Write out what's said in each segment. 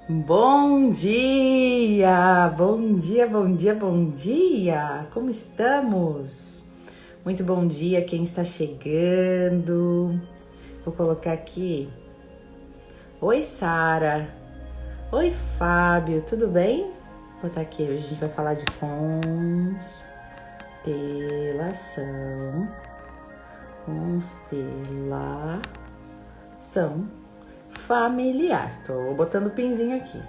Bom dia, bom dia, bom dia, bom dia! Como estamos? Muito bom dia quem está chegando. Vou colocar aqui. Oi, Sara. Oi, Fábio, tudo bem? Vou botar aqui, hoje a gente vai falar de constelação familiar. Tô botando o pinzinho aqui.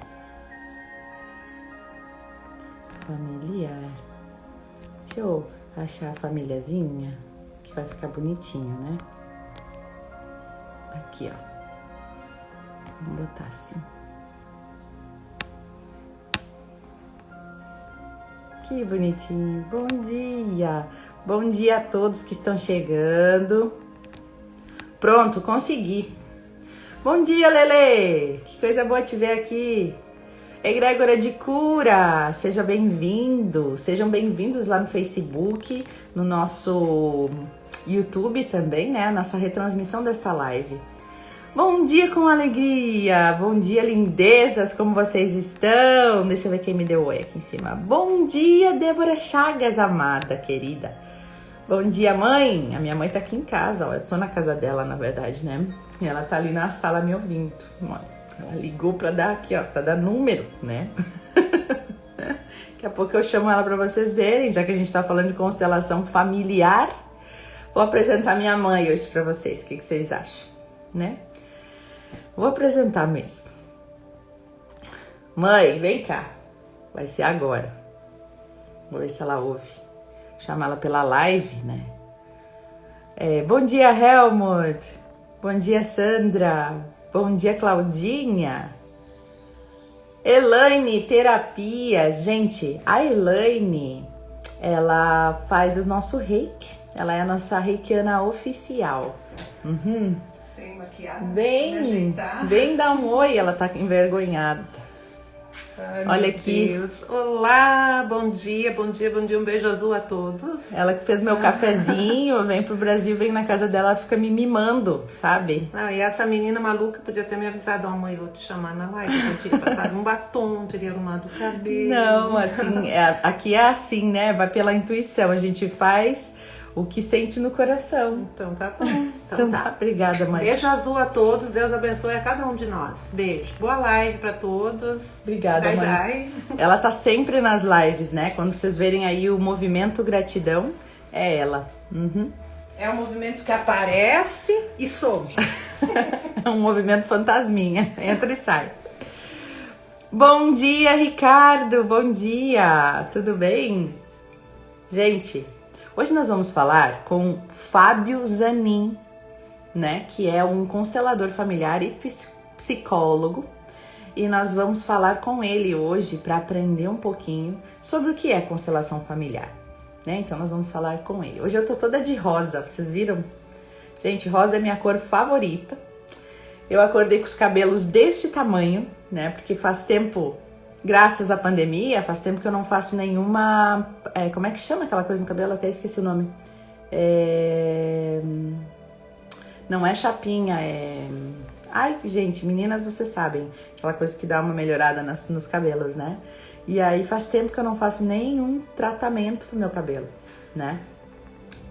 Familiar. Deixa eu achar a famíliazinha, que vai ficar bonitinho, né? Aqui, ó. Vamos botar assim. Que bonitinho. Bom dia. Bom dia a todos que estão chegando. Pronto, consegui. Bom dia, Lele! Que coisa boa te ver aqui. Egrégora de cura, seja bem-vindo. Sejam bem-vindos lá no Facebook, no nosso YouTube também, né? A nossa retransmissão desta live. Bom dia com alegria, bom dia lindezas, como vocês estão? Deixa eu ver quem me deu oi aqui em cima. Bom dia, Débora Chagas, amada, querida. Bom dia, mãe. A minha mãe tá aqui em casa, ó. Eu tô na casa dela, na verdade, né? E ela tá ali na sala me ouvindo. Ela ligou pra dar aqui, ó, pra dar número, né? Daqui a pouco eu chamo ela pra vocês verem, já que a gente tá falando de constelação familiar. Vou apresentar minha mãe hoje pra vocês. O que vocês acham, né? Vou apresentar mesmo. Mãe, vem cá. Vai ser agora. Vou ver se ela ouve. Vou chamar ela pela live, né? Bom dia, Helmut. Bom dia, Sandra. Bom dia, Claudinha. Elaine Terapias. Gente, a Elaine, ela faz o nosso reiki. Ela é a nossa reikiana oficial. Uhum. Sem maquiagem, Vem dar um oi, ela tá envergonhada. Ai, olha aqui. Deus. Olá, bom dia, um beijo azul a todos. Ela que fez meu cafezinho, vem pro Brasil, vem na casa dela, fica me mimando, sabe? Não, e essa menina maluca podia ter me avisado, ó, mãe, vou te chamar na live, eu teria passado um batom, teria arrumado o cabelo. Não, assim, aqui é assim, né? Vai pela intuição, a gente faz o que sente no coração. Então tá bom. Então tá, obrigada, mãe. Beijo azul a todos, Deus abençoe a cada um de nós. Beijo, boa live pra todos. Obrigada, bye, mãe. Bye. Ela tá sempre nas lives, né? Quando vocês verem aí o movimento gratidão, é ela. Uhum. É um movimento que aparece e some. É um movimento fantasminha, entra e sai. Bom dia, Ricardo, bom dia, tudo bem? Gente, hoje nós vamos falar com Fábio Zanin, né, que é um constelador familiar e psicólogo, e nós vamos falar com ele hoje para aprender um pouquinho sobre o que é constelação familiar, né? Então nós vamos falar com ele. Hoje eu tô toda de rosa, vocês viram? Gente, rosa é minha cor favorita. Eu acordei com os cabelos deste tamanho, né? Porque faz tempo, graças à pandemia, faz tempo que eu não faço nenhuma... como é que chama aquela coisa no cabelo? Até esqueci o nome. Não é chapinha, Ai, gente, meninas, vocês sabem. Aquela coisa que dá uma melhorada nos cabelos, né? E aí faz tempo que eu não faço nenhum tratamento pro meu cabelo, né?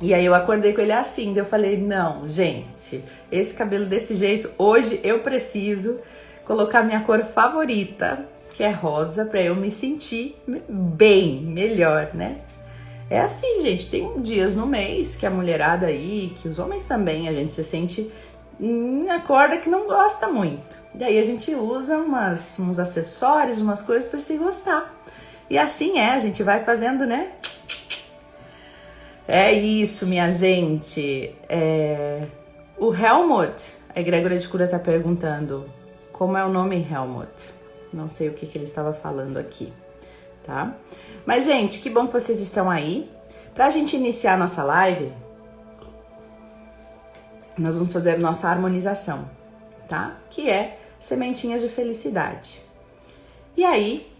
E aí eu acordei com ele assim, daí eu falei, não, gente, esse cabelo desse jeito, hoje eu preciso colocar minha cor favorita, que é rosa, pra eu me sentir bem, melhor, né? É assim, gente, tem dias no mês que a mulherada aí, que os homens também, a gente se sente na corda que não gosta muito. Daí a gente usa uns acessórios, umas coisas pra se gostar. E assim a gente vai fazendo, né? É isso, minha gente. O Helmut, a egrégora de cura tá perguntando como é o nome Helmut. Não sei o que ele estava falando aqui, tá? Mas, gente, que bom que vocês estão aí. Pra gente iniciar a nossa live, nós vamos fazer nossa harmonização, tá? Que é sementinhas de felicidade. E aí,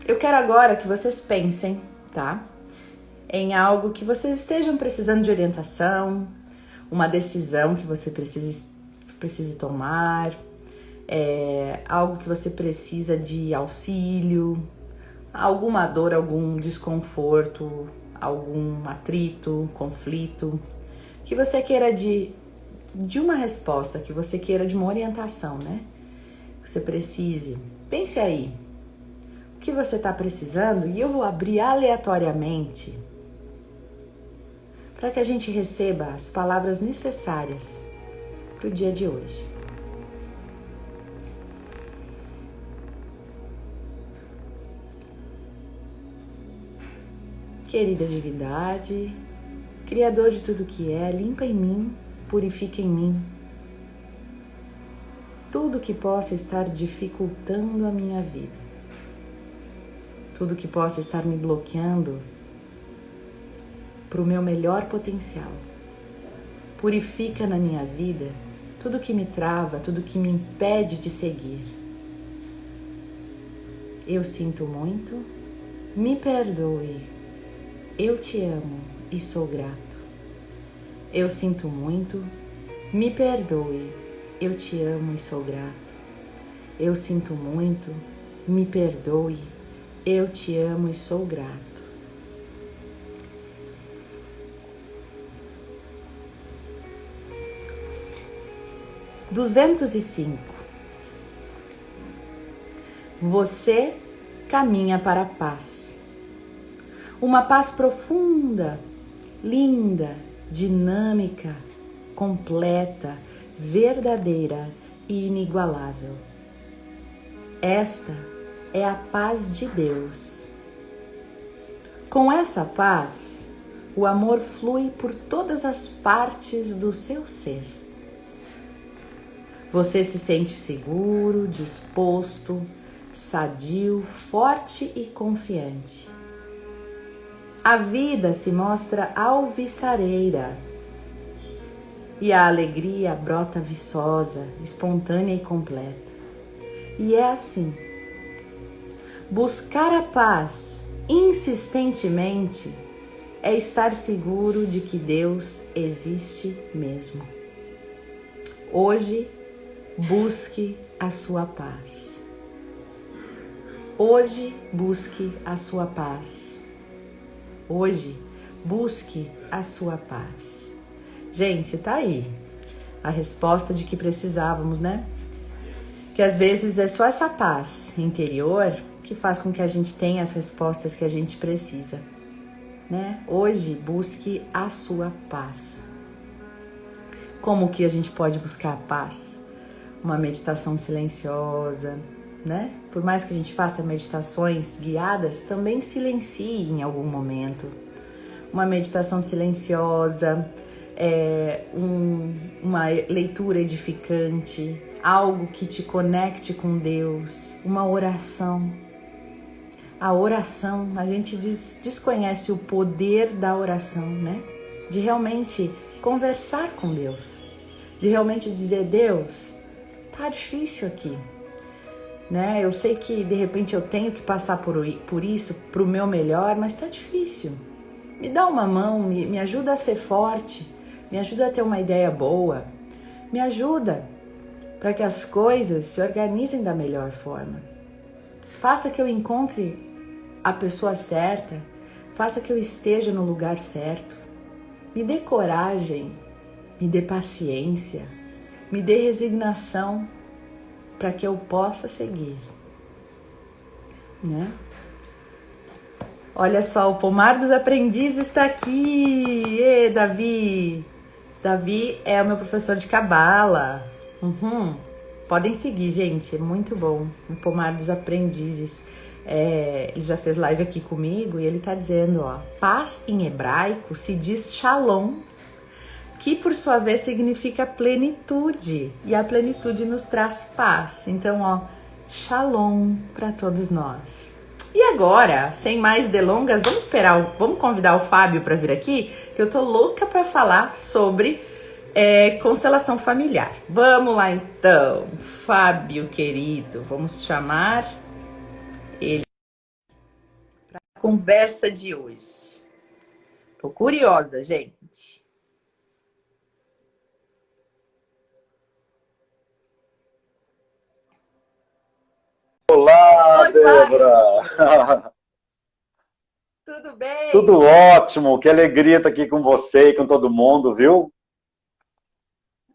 eu quero agora que vocês pensem, tá? Em algo que vocês estejam precisando de orientação, uma decisão que você precise tomar, algo que você precisa de auxílio, alguma dor, algum desconforto, algum atrito, conflito, que você queira de uma resposta, que você queira de uma orientação, né? Que você precise. Pense aí, o que você está precisando, e eu vou abrir aleatoriamente para que a gente receba as palavras necessárias para o dia de hoje. Querida divindade, Criador de tudo que é, limpa em mim, purifica em mim tudo que possa estar dificultando a minha vida, tudo que possa estar me bloqueando para o meu melhor potencial. Purifica na minha vida tudo que me trava, tudo que me impede de seguir. Eu sinto muito, me perdoe, eu te amo e sou grato. Eu sinto muito, me perdoe, eu te amo e sou grato. Eu sinto muito, me perdoe, eu te amo e sou grato. Duzentos e cinco. Você caminha para a paz. Uma paz profunda, linda, dinâmica, completa, verdadeira e inigualável. Esta é a paz de Deus. Com essa paz, o amor flui por todas as partes do seu ser. Você se sente seguro, disposto, sadio, forte e confiante. A vida se mostra alvissareira e a alegria brota viçosa, espontânea e completa. E é assim. Buscar a paz insistentemente é estar seguro de que Deus existe mesmo. Hoje, busque a sua paz. Hoje, busque a sua paz. Hoje, busque a sua paz. Gente, tá aí a resposta de que precisávamos, né? Que às vezes é só essa paz interior que faz com que a gente tenha as respostas que a gente precisa, né? Hoje, busque a sua paz. Como que a gente pode buscar a paz? Uma meditação silenciosa, né? Por mais que a gente faça meditações guiadas, também silencie em algum momento. Uma meditação silenciosa, uma leitura edificante, algo que te conecte com Deus, uma oração. A oração, a gente desconhece o poder da oração, né? De realmente conversar com Deus, de realmente dizer: Deus, tá difícil aqui, né? Eu sei que de repente eu tenho que passar por isso, pro meu melhor, mas tá difícil. Me dá uma mão, me ajuda a ser forte, me ajuda a ter uma ideia boa, me ajuda para que as coisas se organizem da melhor forma. Faça que eu encontre a pessoa certa, faça que eu esteja no lugar certo. Me dê coragem, me dê paciência, me dê resignação para que eu possa seguir, né? Olha só, o Pomar dos Aprendizes está aqui. Ê, Davi! Davi é o meu professor de cabala. Podem seguir, gente, é muito bom. O Pomar dos Aprendizes. Ele já fez live aqui comigo e ele tá dizendo, ó, paz em hebraico se diz shalom, que por sua vez significa plenitude, e a plenitude nos traz paz. Então, ó, shalom para todos nós. E agora, sem mais delongas, vamos convidar o Fábio para vir aqui, que eu tô louca para falar sobre constelação familiar. Vamos lá então, Fábio querido, vamos chamar ele para a conversa de hoje. Tô curiosa, gente. Olá, Oi, Fábio! Débora! Tudo bem? Tudo ótimo, que alegria estar aqui com você e com todo mundo, viu?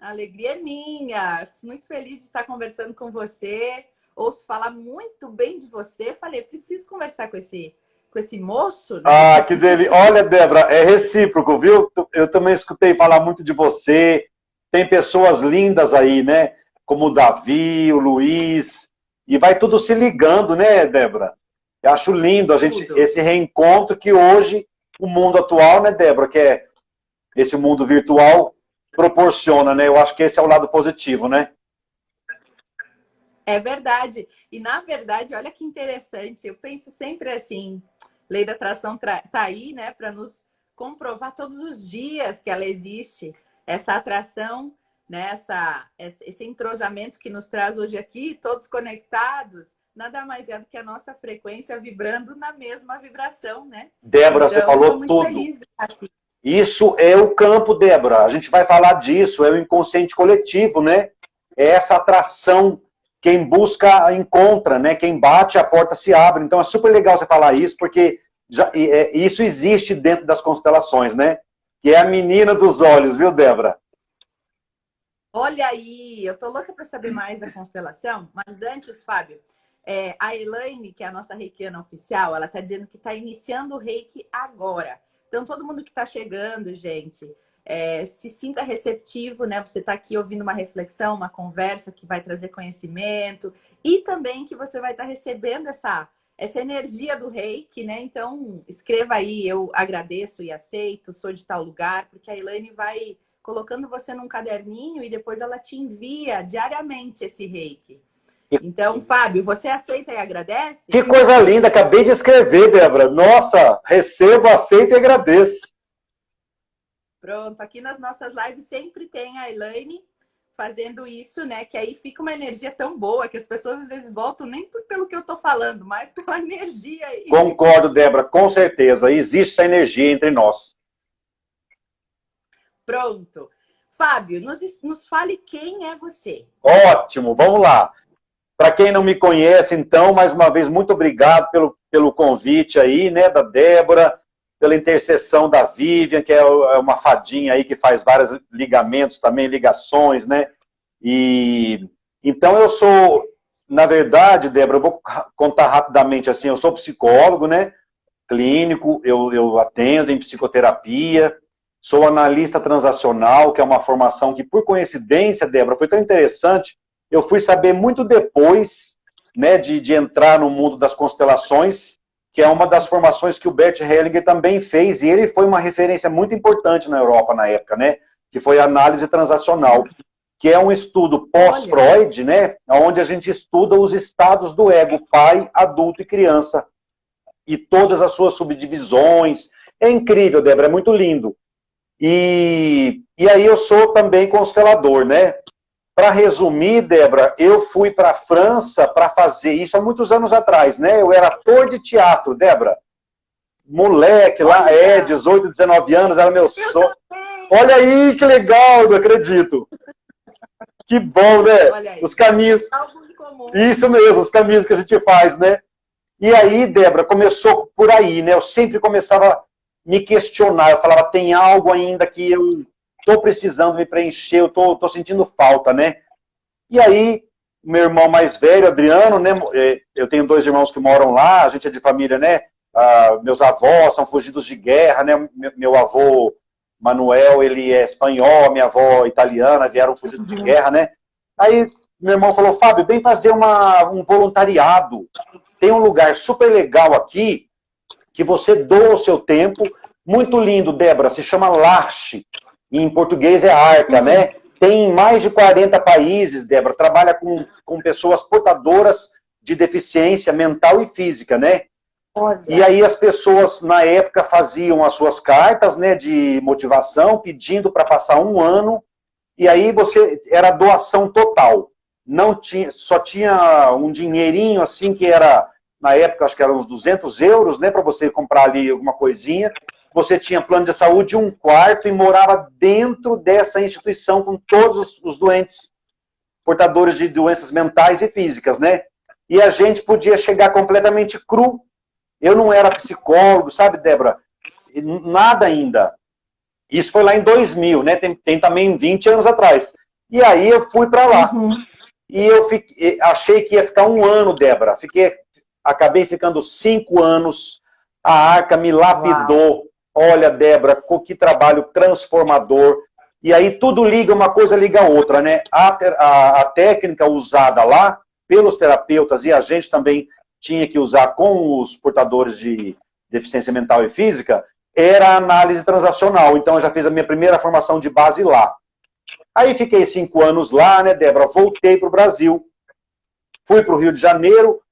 A alegria é minha. Muito feliz de estar conversando com você. Ouço falar muito bem de você. Falei, preciso conversar com esse moço, né? Ah, que delícia. Olha, Débora, é recíproco, viu? Eu também escutei falar muito de você. Tem pessoas lindas aí, né? Como o Davi, o Luiz, e vai tudo se ligando, né, Débora? Eu acho lindo a gente Tudo. esse reencontro que hoje o mundo atual, né, Débora, que é esse mundo virtual proporciona, né? Eu acho que esse é o lado positivo, né? É verdade. E na verdade, olha que interessante. Eu penso sempre assim, lei da atração tá aí, né, para nos comprovar todos os dias que ela existe. Essa atração, né, esse entrosamento que nos traz hoje aqui, todos conectados, nada mais é do que a nossa frequência vibrando na mesma vibração, né? Débora, você Então, estou falou muito tudo. feliz de estar aqui. Isso é o campo, Débora. A gente vai falar disso, é o inconsciente coletivo, né? É essa atração. Quem busca, encontra, né? Quem bate, a porta se abre. Então é super legal você falar isso, porque isso existe dentro das constelações, né? Que é a menina dos olhos, viu, Débora? Olha aí, eu tô louca para saber mais da constelação, mas antes, Fábio, a Elaine, que é a nossa reikiana oficial, ela tá dizendo que tá iniciando o reiki agora. Então, todo mundo que tá chegando, gente, se sinta receptivo, né? Você tá aqui ouvindo uma reflexão, uma conversa que vai trazer conhecimento e também que você vai estar recebendo essa energia do reiki, né? Então, escreva aí, eu agradeço e aceito, sou de tal lugar, porque a Elaine vai colocando você num caderninho e depois ela te envia diariamente esse reiki. Então, Fábio, você aceita e agradece? Que coisa linda, acabei de escrever, Débora. Nossa, recebo, aceito e agradeço. Pronto, aqui nas nossas lives sempre tem a Elaine fazendo isso, né? Que aí fica uma energia tão boa que as pessoas às vezes voltam nem pelo que eu tô falando, mas pela energia aí. Concordo, Débora, com certeza. Existe essa energia entre nós. Pronto. Fábio, nos fale quem é você. Ótimo, vamos lá. Para quem não me conhece, então, mais uma vez, muito obrigado pelo convite aí, né, da Débora, pela intercessão da Vivian, que é uma fadinha aí que faz vários ligamentos também, ligações, né? E então eu sou, na verdade, Débora, eu vou contar rapidamente assim, eu sou psicólogo, né? Clínico, eu atendo em psicoterapia, sou analista transacional, que é uma formação que, por coincidência, Débora, foi tão interessante. Eu fui saber muito depois, né, de entrar no mundo das constelações, que é uma das formações que o Bert Hellinger também fez, e ele foi uma referência muito importante na Europa na época, né, que foi a análise transacional, que é um estudo pós-Freud, né, onde a gente estuda os estados do ego, pai, adulto e criança, e todas as suas subdivisões. É incrível, Débora, é muito lindo. E aí eu sou também constelador, né? Para resumir, Débora, eu fui para a França para fazer isso há muitos anos atrás, né? Eu era ator de teatro, Débora. Moleque, lá 18, 19 anos, era meu sonho. Olha aí, que legal, não acredito. Que bom, né? Olha aí. Os caminhos. Isso mesmo, os caminhos que a gente faz, né? E aí, Débora, começou por aí, né? Eu sempre começava a me questionar. Eu falava, tem algo ainda que eu estou precisando me preencher, eu estou sentindo falta, né? E aí, meu irmão mais velho, Adriano, né? Eu tenho 2 irmãos que moram lá, a gente é de família, né? Meus avós são fugidos de guerra, né? Meu avô Manuel, ele é espanhol, minha avó italiana, vieram fugidos de guerra, né? Aí, meu irmão falou, Fábio, vem fazer um voluntariado. Tem um lugar super legal aqui, que você doa o seu tempo. Muito lindo, Débora, se chama L'Arche. Em português é Arca, né? Tem em mais de 40 países, Débora. Trabalha com pessoas portadoras de deficiência mental e física, né? Olha. E aí as pessoas, na época, faziam as suas cartas, né, de motivação, pedindo para passar 1 ano. E aí era doação total. Não tinha, só tinha um dinheirinho, assim, que era, na época, acho que eram uns 200 euros, né, para você comprar ali alguma coisinha. Você tinha plano de saúde, 1 quarto, e morava dentro dessa instituição com todos os doentes, portadores de doenças mentais e físicas, né? e a gente podia chegar completamente cru. Eu não era psicólogo, sabe, Débora? Nada ainda. Isso foi lá em 2000, né? Tem também 20 anos atrás. E aí eu fui para lá. E eu achei que ia ficar 1 ano, Débora. Acabei ficando 5 anos. A Arca me lapidou. Uau. Olha, Débora, que trabalho transformador. E aí tudo liga, uma coisa liga a outra, né? A técnica usada lá pelos terapeutas, e a gente também tinha que usar com os portadores de deficiência mental e física, era a análise transacional. Então eu já fiz a minha primeira formação de base lá. Aí fiquei 5 anos lá, né, Débora? Voltei para o Brasil. Fui para o Rio de Janeiro.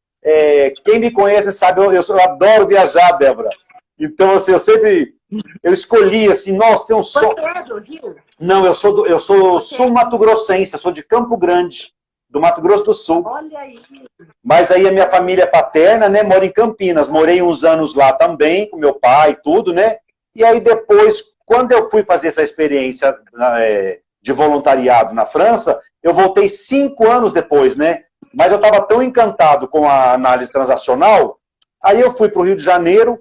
Quem me conhece sabe, eu adoro viajar, Débora. Então, assim, eu escolhi, assim, nossa, tem um sonho. Você é do Rio? Não, eu sou sul-mato-grossense, eu sou de Campo Grande, do Mato Grosso do Sul. Olha aí. Mas aí a minha família paterna, né, mora em Campinas. Morei uns anos lá também, com meu pai e tudo, né? E aí depois, quando eu fui fazer essa experiência de voluntariado na França, eu voltei 5 anos depois, né? Mas eu estava tão encantado com a análise transacional, aí eu fui para o Rio de Janeiro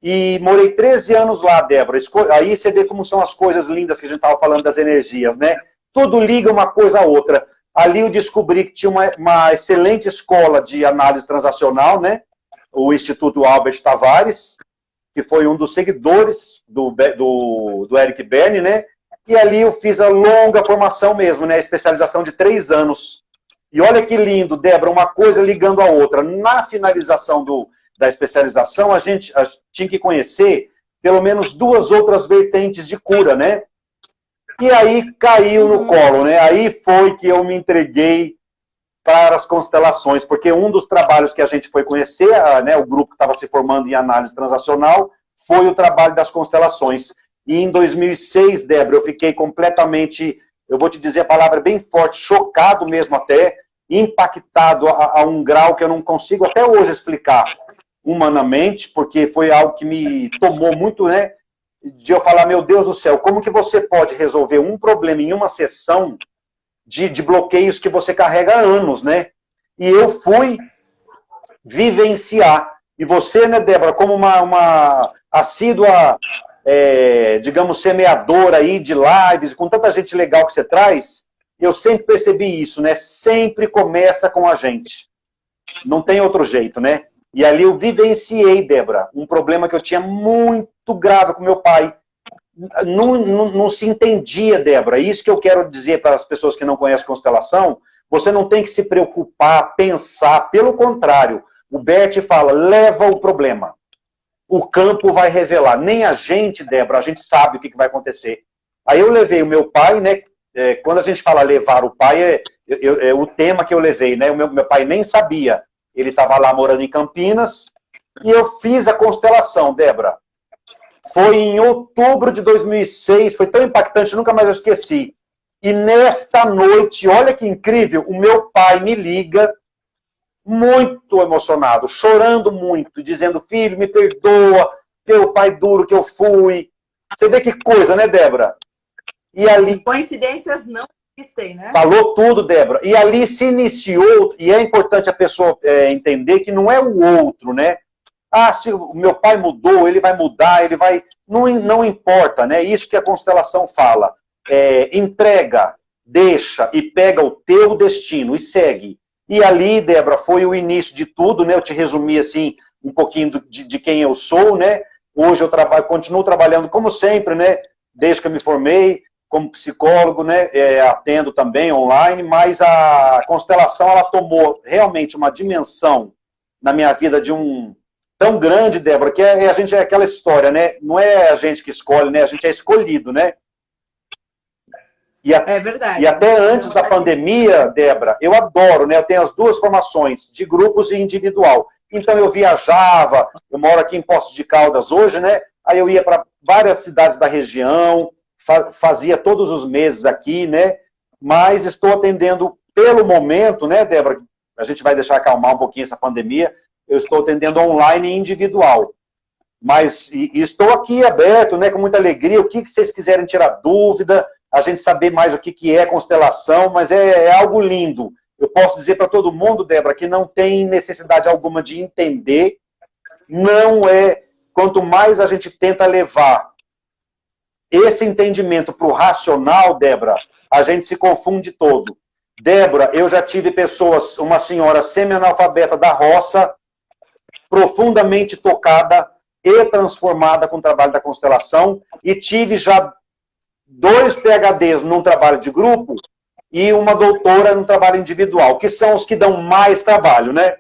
e morei 13 anos lá, Débora. Aí você vê como são as coisas lindas que a gente estava falando das energias, né? Tudo liga uma coisa a outra. Ali eu descobri que tinha uma excelente escola de análise transacional, né? O Instituto Albert Tavares, que foi um dos seguidores do Eric Berne, né? E ali eu fiz a longa formação mesmo, né? A especialização de 3 anos. E olha que lindo, Débora, uma coisa ligando a outra. Na finalização da especialização, a gente tinha que conhecer pelo menos 2 outras vertentes de cura, né? E aí caiu no colo, né? Aí foi que eu me entreguei para as constelações, porque um dos trabalhos que a gente foi conhecer, né, o grupo que estava se formando em análise transacional, foi o trabalho das constelações. E em 2006, Débora, eu fiquei completamente, eu vou te dizer a palavra bem forte, chocado mesmo até, impactado a um grau que eu não consigo até hoje explicar humanamente, porque foi algo que me tomou muito, né, de eu falar, meu Deus do céu, como que você pode resolver um problema em uma sessão de bloqueios que você carrega há anos, né? E eu fui vivenciar. E você, né, Débora, como uma assídua, digamos, semeadora aí de lives, com tanta gente legal que você traz, eu sempre percebi isso, né? Sempre começa com a gente. Não tem outro jeito, né? E ali eu vivenciei, Débora, um problema que eu tinha muito grave com meu pai. Não se entendia, Débora. Isso que eu quero dizer para as pessoas que não conhecem constelação, você não tem que se preocupar, pensar. Pelo contrário, o Bert fala, leva o problema. O campo vai revelar. Nem a gente, Débora, a gente sabe o que vai acontecer. Aí eu levei o meu pai, né? Quando a gente fala levar o pai, é o tema que eu levei, né? O meu pai nem sabia. Ele estava lá morando em Campinas e eu fiz a constelação, Débora. Foi em outubro de 2006, foi tão impactante, nunca mais eu esqueci. E nesta noite, olha que incrível, o meu pai me liga, muito emocionado, chorando muito, dizendo, filho, me perdoa, pelo pai duro que eu fui. Você vê que coisa, né, Débora? E ali... Coincidências não existem, né? Falou tudo, Débora. E ali se iniciou, e é importante a pessoa entender que não é o outro, né? Ah, se o meu pai mudou, ele vai mudar, ele vai... Não importa, né? Isso que a constelação fala. Entrega, deixa e pega o teu destino e segue. E ali, Débora, foi o início de tudo, né? Eu te resumi, assim, um pouquinho de quem eu sou, né? Hoje eu continuo trabalhando como sempre, né? Desde que eu me formei, como psicólogo, né? Atendo também online, mas a constelação, ela tomou realmente uma dimensão na minha vida de tão grande, Débora, que a gente é aquela história, né? Não é a gente que escolhe, né? A gente é escolhido, né? É verdade. E até antes da pandemia, Débora, eu adoro, né? Eu tenho as 2 formações, de grupos e individual. Então eu viajava, eu moro aqui em Poços de Caldas hoje, né? Aí eu ia para várias cidades da região, fazia todos os meses aqui, né? Mas estou atendendo pelo momento, né, Débora? A gente vai deixar acalmar um pouquinho essa pandemia. Eu estou atendendo online e individual. Mas estou aqui aberto, né, com muita alegria. O que vocês quiserem tirar dúvida, a gente saber mais o que é constelação, mas é algo lindo. eu posso dizer para todo mundo, Débora, que não tem necessidade alguma de entender, não é, quanto mais a gente tenta levar esse entendimento para o racional, Débora, a gente se confunde todo. Débora, eu já tive pessoas, uma senhora semi-analfabeta da roça, profundamente tocada e transformada com o trabalho da constelação, e tive já 2 PhDs num trabalho de grupo e uma doutora num trabalho individual, que são os que dão mais trabalho, né?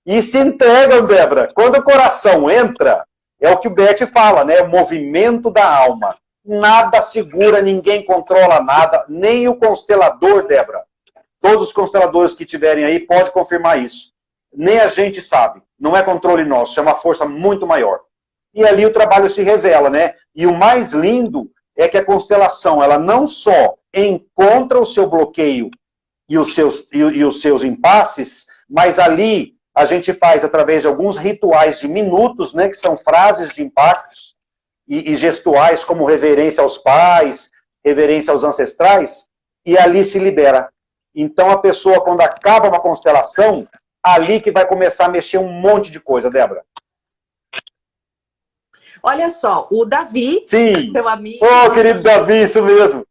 E se entregam, Débora. Quando o coração entra, é o que o Bert fala, né? O movimento da alma. Nada segura, ninguém controla nada, nem o constelador, Débora. Todos os consteladores que tiverem aí podem confirmar isso. Nem a gente sabe. Não é controle nosso, é uma força muito maior. E ali o trabalho se revela, né? E o mais lindo é que a constelação, ela não só encontra o seu bloqueio e os seus impasses, mas ali a gente faz através de alguns rituais de minutos, né? Que são frases de impactos e gestuais, como reverência aos pais, reverência aos ancestrais, e ali se libera. Então a pessoa, quando acaba uma constelação, ali que vai começar a mexer um monte de coisa, Débora. Olha só, o Davi, sim, seu amigo... Ô, querido Davi, isso mesmo.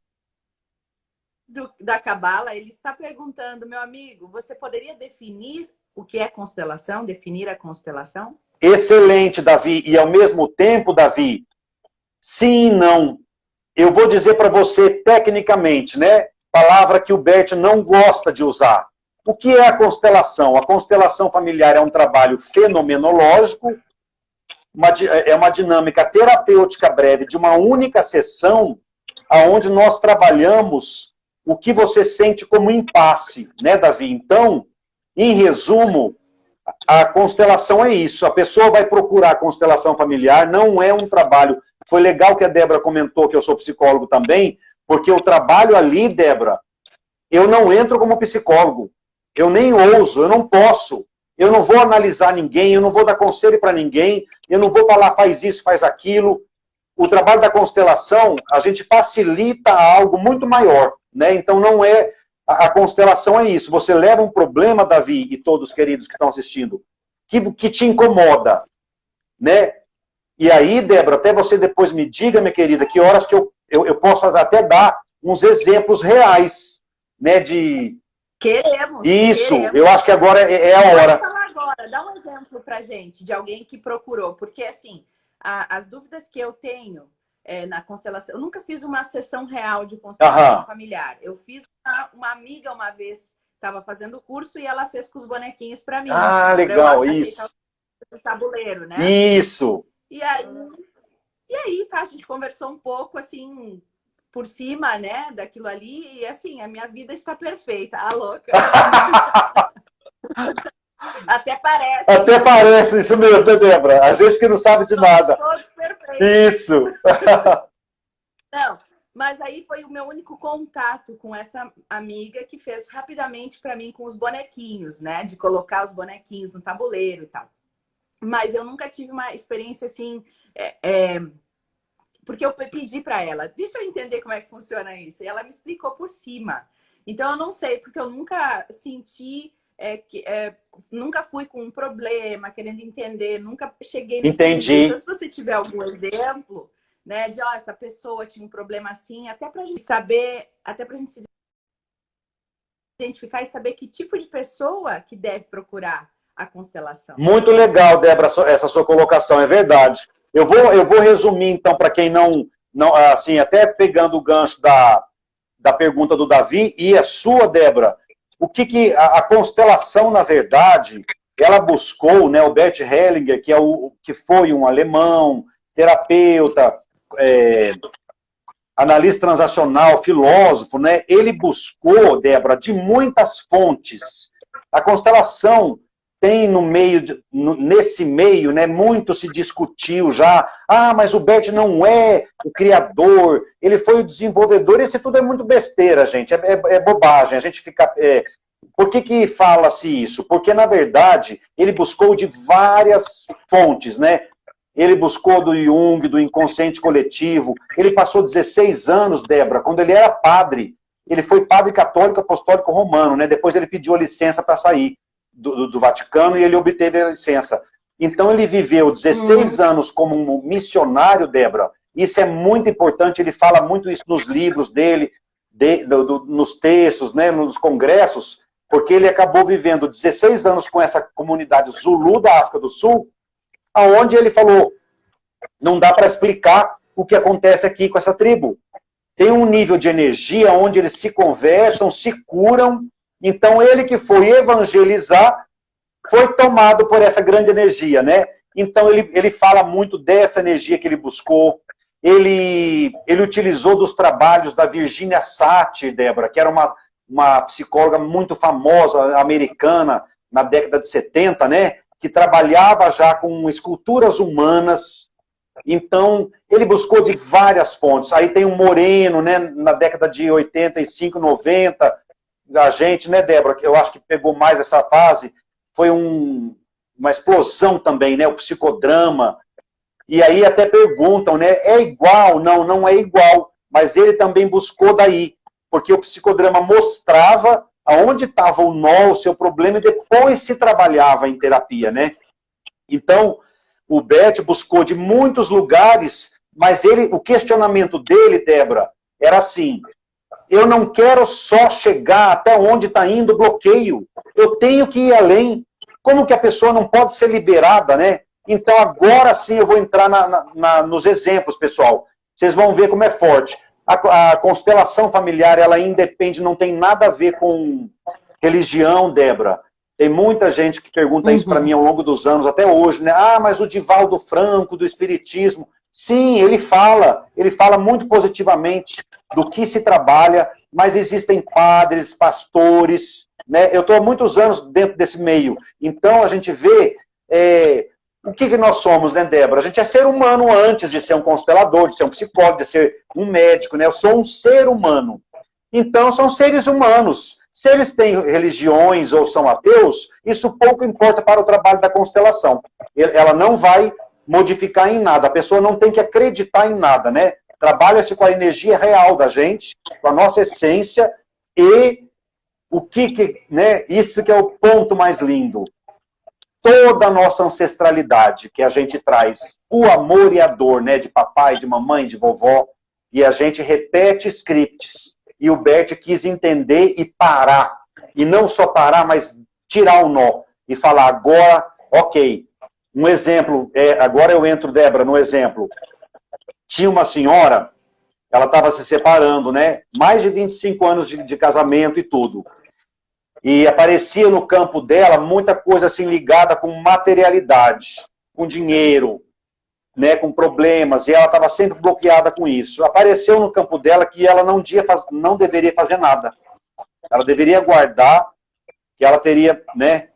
Da Cabala, ele está perguntando, meu amigo, você poderia definir o que é constelação? Definir a constelação? Excelente, Davi. E ao mesmo tempo, Davi, sim e não. Eu vou dizer para você tecnicamente, né? Palavra que o Bert não gosta de usar. O que é a constelação? A constelação familiar é um trabalho fenomenológico, é uma dinâmica terapêutica breve de uma única sessão, onde nós trabalhamos o que você sente como impasse, né, Davi? Então, em resumo, a constelação é isso. A pessoa vai procurar a constelação familiar, não é um trabalho... Foi legal que a Débora comentou que eu sou psicólogo também, porque o trabalho ali, Débora, eu não entro como psicólogo. Eu nem ouso, eu não posso. Eu não vou analisar ninguém, eu não vou dar conselho para ninguém, eu não vou falar faz isso, faz aquilo. O trabalho da constelação, a gente facilita algo muito maior, né? Então não é... A constelação é isso. Você leva um problema, Davi, e todos queridos que estão assistindo, que te incomoda, né? E aí, Débora, até você depois me diga, minha querida, que horas que eu posso até dar uns exemplos reais, né? Queremos. Isso, queremos. Eu acho que agora é a hora. Pode falar agora, dá um exemplo pra gente de alguém que procurou, porque assim, as dúvidas que eu tenho na constelação, eu nunca fiz uma sessão real de constelação familiar. Eu fiz uma amiga uma vez, estava fazendo o curso e ela fez com os bonequinhos para mim. Ah, legal, isso. O tabuleiro, né? Isso. E aí, tá, a gente conversou um pouco, assim, por cima, né, daquilo ali, e assim, a minha vida está perfeita. Ah, louca! Até parece. Até parece, isso mesmo, né, Débora? A gente que não sabe de nada. Todos perfeitos. Isso! Não, mas aí foi o meu único contato com essa amiga que fez rapidamente para mim com os bonequinhos, né? De colocar os bonequinhos no tabuleiro e tal. Mas eu nunca tive uma experiência assim... Porque eu pedi para ela, deixa eu entender como é que funciona isso. E ela me explicou por cima. Então eu não sei, porque eu nunca senti... nunca fui com um problema, querendo entender, nunca cheguei nesse Entendi. nível. Então, se você tiver algum exemplo, né, de essa pessoa tinha um problema assim, até pra gente saber, até pra gente se identificar e saber que tipo de pessoa que deve procurar a constelação. Muito legal, Débora, essa sua colocação, é verdade. Eu vou resumir, então, para quem não, assim, até pegando o gancho da pergunta do Davi, e a sua, Débora, o que a constelação, na verdade, ela buscou, né, o Bert Hellinger, que foi um alemão, terapeuta, analista transacional, filósofo, né, ele buscou, Débora, de muitas fontes. A constelação tem nesse meio, né, muito se discutiu já, mas o Bert não é o criador, ele foi o desenvolvedor, esse tudo é muito besteira, gente, é bobagem, a gente fica... Por que fala-se isso? Porque, na verdade, ele buscou de várias fontes, né? Ele buscou do Jung, do inconsciente coletivo, ele passou 16 anos, Débora, quando ele era padre, ele foi padre católico apostólico romano, né? Depois ele pediu a licença para sair do Vaticano e ele obteve a licença. Então ele viveu 16 anos como um missionário, Débora. Isso é muito importante, ele fala muito isso nos livros dele, nos textos, né, nos congressos, porque ele acabou vivendo 16 anos com essa comunidade Zulu da África do Sul, aonde ele falou, não dá para explicar o que acontece aqui com essa tribo. Tem um nível de energia onde eles se conversam, se curam. Então ele que foi evangelizar foi tomado por essa grande energia, né? Então ele fala muito dessa energia que ele buscou. Ele utilizou dos trabalhos da Virginia Satir, Débora, que era uma psicóloga muito famosa, americana, na década de 70, né? Que trabalhava já com esculturas humanas. Então, ele buscou de várias fontes. Aí tem o Moreno, né? Na década de 85, 90, a gente, né, Débora, que eu acho que pegou mais essa fase, foi uma explosão também, né? O psicodrama. E aí até perguntam, né? É igual? Não, não é igual. Mas ele também buscou daí. Porque o psicodrama mostrava aonde estava o nó, o seu problema, e depois se trabalhava em terapia, né? Então, o Bert buscou de muitos lugares, mas o questionamento dele, Débora, era assim, eu não quero só chegar até onde está indo o bloqueio, eu tenho que ir além. Como que a pessoa não pode ser liberada, né? Então, agora sim eu vou entrar nos exemplos, pessoal. Vocês vão ver como é forte. A constelação familiar, ela independe, não tem nada a ver com religião, Débora. Tem muita gente que pergunta isso para mim ao longo dos anos, até hoje, né? Ah, mas o Divaldo Franco, do Espiritismo. Sim, ele fala muito positivamente do que se trabalha, mas existem padres, pastores, né? Eu estou há muitos anos dentro desse meio. Então, a gente vê o que nós somos, né, Débora? A gente é ser humano antes de ser um constelador, de ser um psicólogo, de ser um médico, né? Eu sou um ser humano. Então, são seres humanos. Se eles têm religiões ou são ateus, isso pouco importa para o trabalho da constelação. Ela não vai modificar em nada. A pessoa não tem que acreditar em nada, né? Trabalha-se com a energia real da gente, com a nossa essência e né? Isso que é o ponto mais lindo. Toda a nossa ancestralidade que a gente traz, o amor e a dor, né? De papai, de mamãe, de vovó, e a gente repete scripts. E o Bert quis entender e parar. E não só parar, mas tirar o nó. E falar, agora, ok. Um exemplo, agora eu entro, Débora, no exemplo. Tinha uma senhora, ela estava se separando, né? Mais de 25 anos de casamento e tudo. E aparecia no campo dela muita coisa assim ligada com materialidade, com dinheiro, né, com problemas, e ela estava sempre bloqueada com isso. Apareceu no campo dela que ela não deveria fazer nada. Ela deveria guardar, que ela teria, né,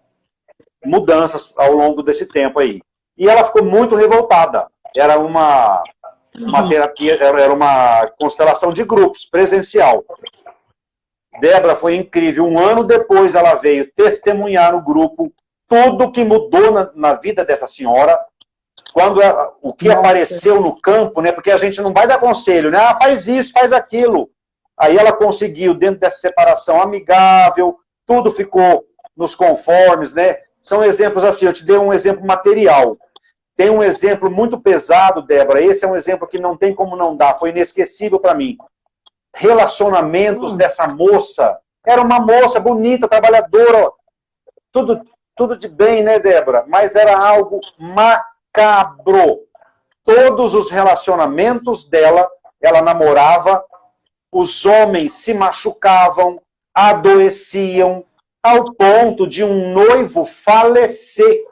mudanças ao longo desse tempo aí. E ela ficou muito revoltada. Era uma terapia, era uma constelação de grupos, presencial. Débora, foi incrível. Um ano depois ela veio testemunhar no grupo tudo que mudou na vida dessa senhora, quando o que apareceu no campo, né? Porque a gente não vai dar conselho, né? Ah, faz isso, faz aquilo. Aí ela conseguiu, dentro dessa separação amigável, tudo ficou nos conformes, né? São exemplos assim, eu te dei um exemplo material. Tem um exemplo muito pesado, Débora, esse é um exemplo que não tem como não dar, foi inesquecível para mim. Relacionamentos dessa moça, era uma moça bonita, trabalhadora, tudo de bem, né, Débora? Mas era algo macabro. Todos os relacionamentos dela, ela namorava, os homens se machucavam, adoeciam, ao ponto de um noivo falecer.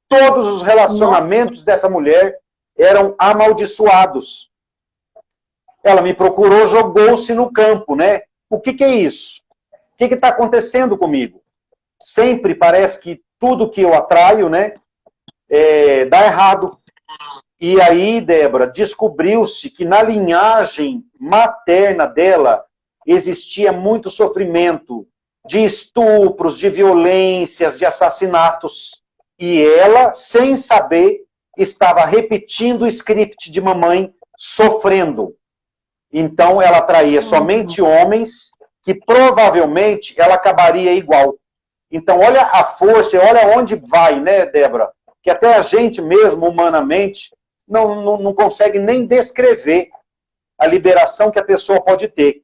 Todos os relacionamentos dessa mulher eram amaldiçoados. Ela me procurou, jogou-se no campo, né? O que é isso? O que está acontecendo comigo? Sempre parece que tudo que eu atraio, né, dá errado. E aí, Débora, descobriu-se que na linhagem materna dela existia muito sofrimento, de estupros, de violências, de assassinatos. E ela, sem saber, estava repetindo o script de mamãe, sofrendo. Então ela atraía somente homens que provavelmente ela acabaria igual. Então olha a força, olha onde vai, né, Débora? Que até a gente mesmo, humanamente, não consegue nem descrever a liberação que a pessoa pode ter.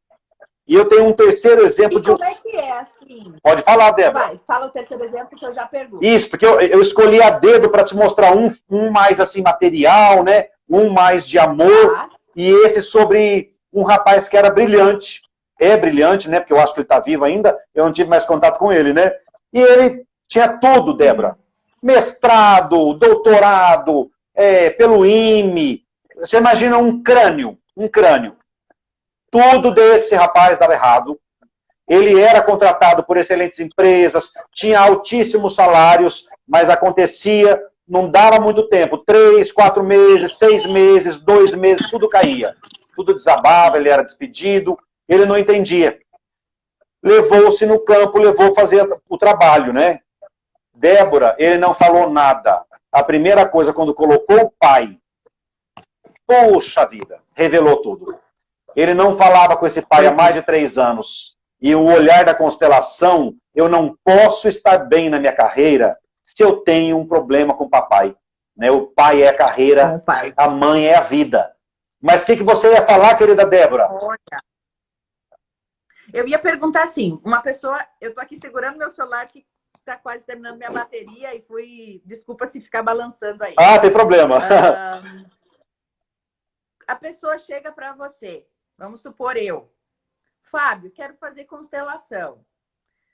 E eu tenho um terceiro exemplo E como é que é, assim? Pode falar, Débora. Vai, fala o terceiro exemplo que eu já pergunto. Isso, porque eu escolhi a dedo para te mostrar um mais assim material, né? Um mais de amor, Tá. e esse sobre um rapaz que era brilhante. É brilhante, né? Porque eu acho que ele está vivo ainda, eu não tive mais contato com ele, né? E ele tinha tudo, Débora. Mestrado, doutorado, pelo IME. Você imagina um crânio. Tudo desse rapaz dava errado. Ele era contratado por excelentes empresas, tinha altíssimos salários, mas acontecia, não dava muito tempo. 3, 4 meses, 6 meses, 2 meses, tudo caía. Tudo desabava, ele era despedido, ele não entendia. Levou-se no campo, levou fazer o trabalho, né? Débora, ele não falou nada. A primeira coisa, quando colocou o pai, poxa vida, revelou tudo. Ele não falava com esse pai há mais de 3 anos. E o olhar da constelação, eu não posso estar bem na minha carreira se eu tenho um problema com o papai. Né? O pai é a carreira, a mãe é a vida. Mas o que você ia falar, querida Débora? Olha, eu ia perguntar assim, uma pessoa, eu tô aqui segurando meu celular que tá quase terminando minha bateria e fui, desculpa se ficar balançando aí. Ah, tem problema. A pessoa chega para você, vamos supor Fábio, quero fazer constelação.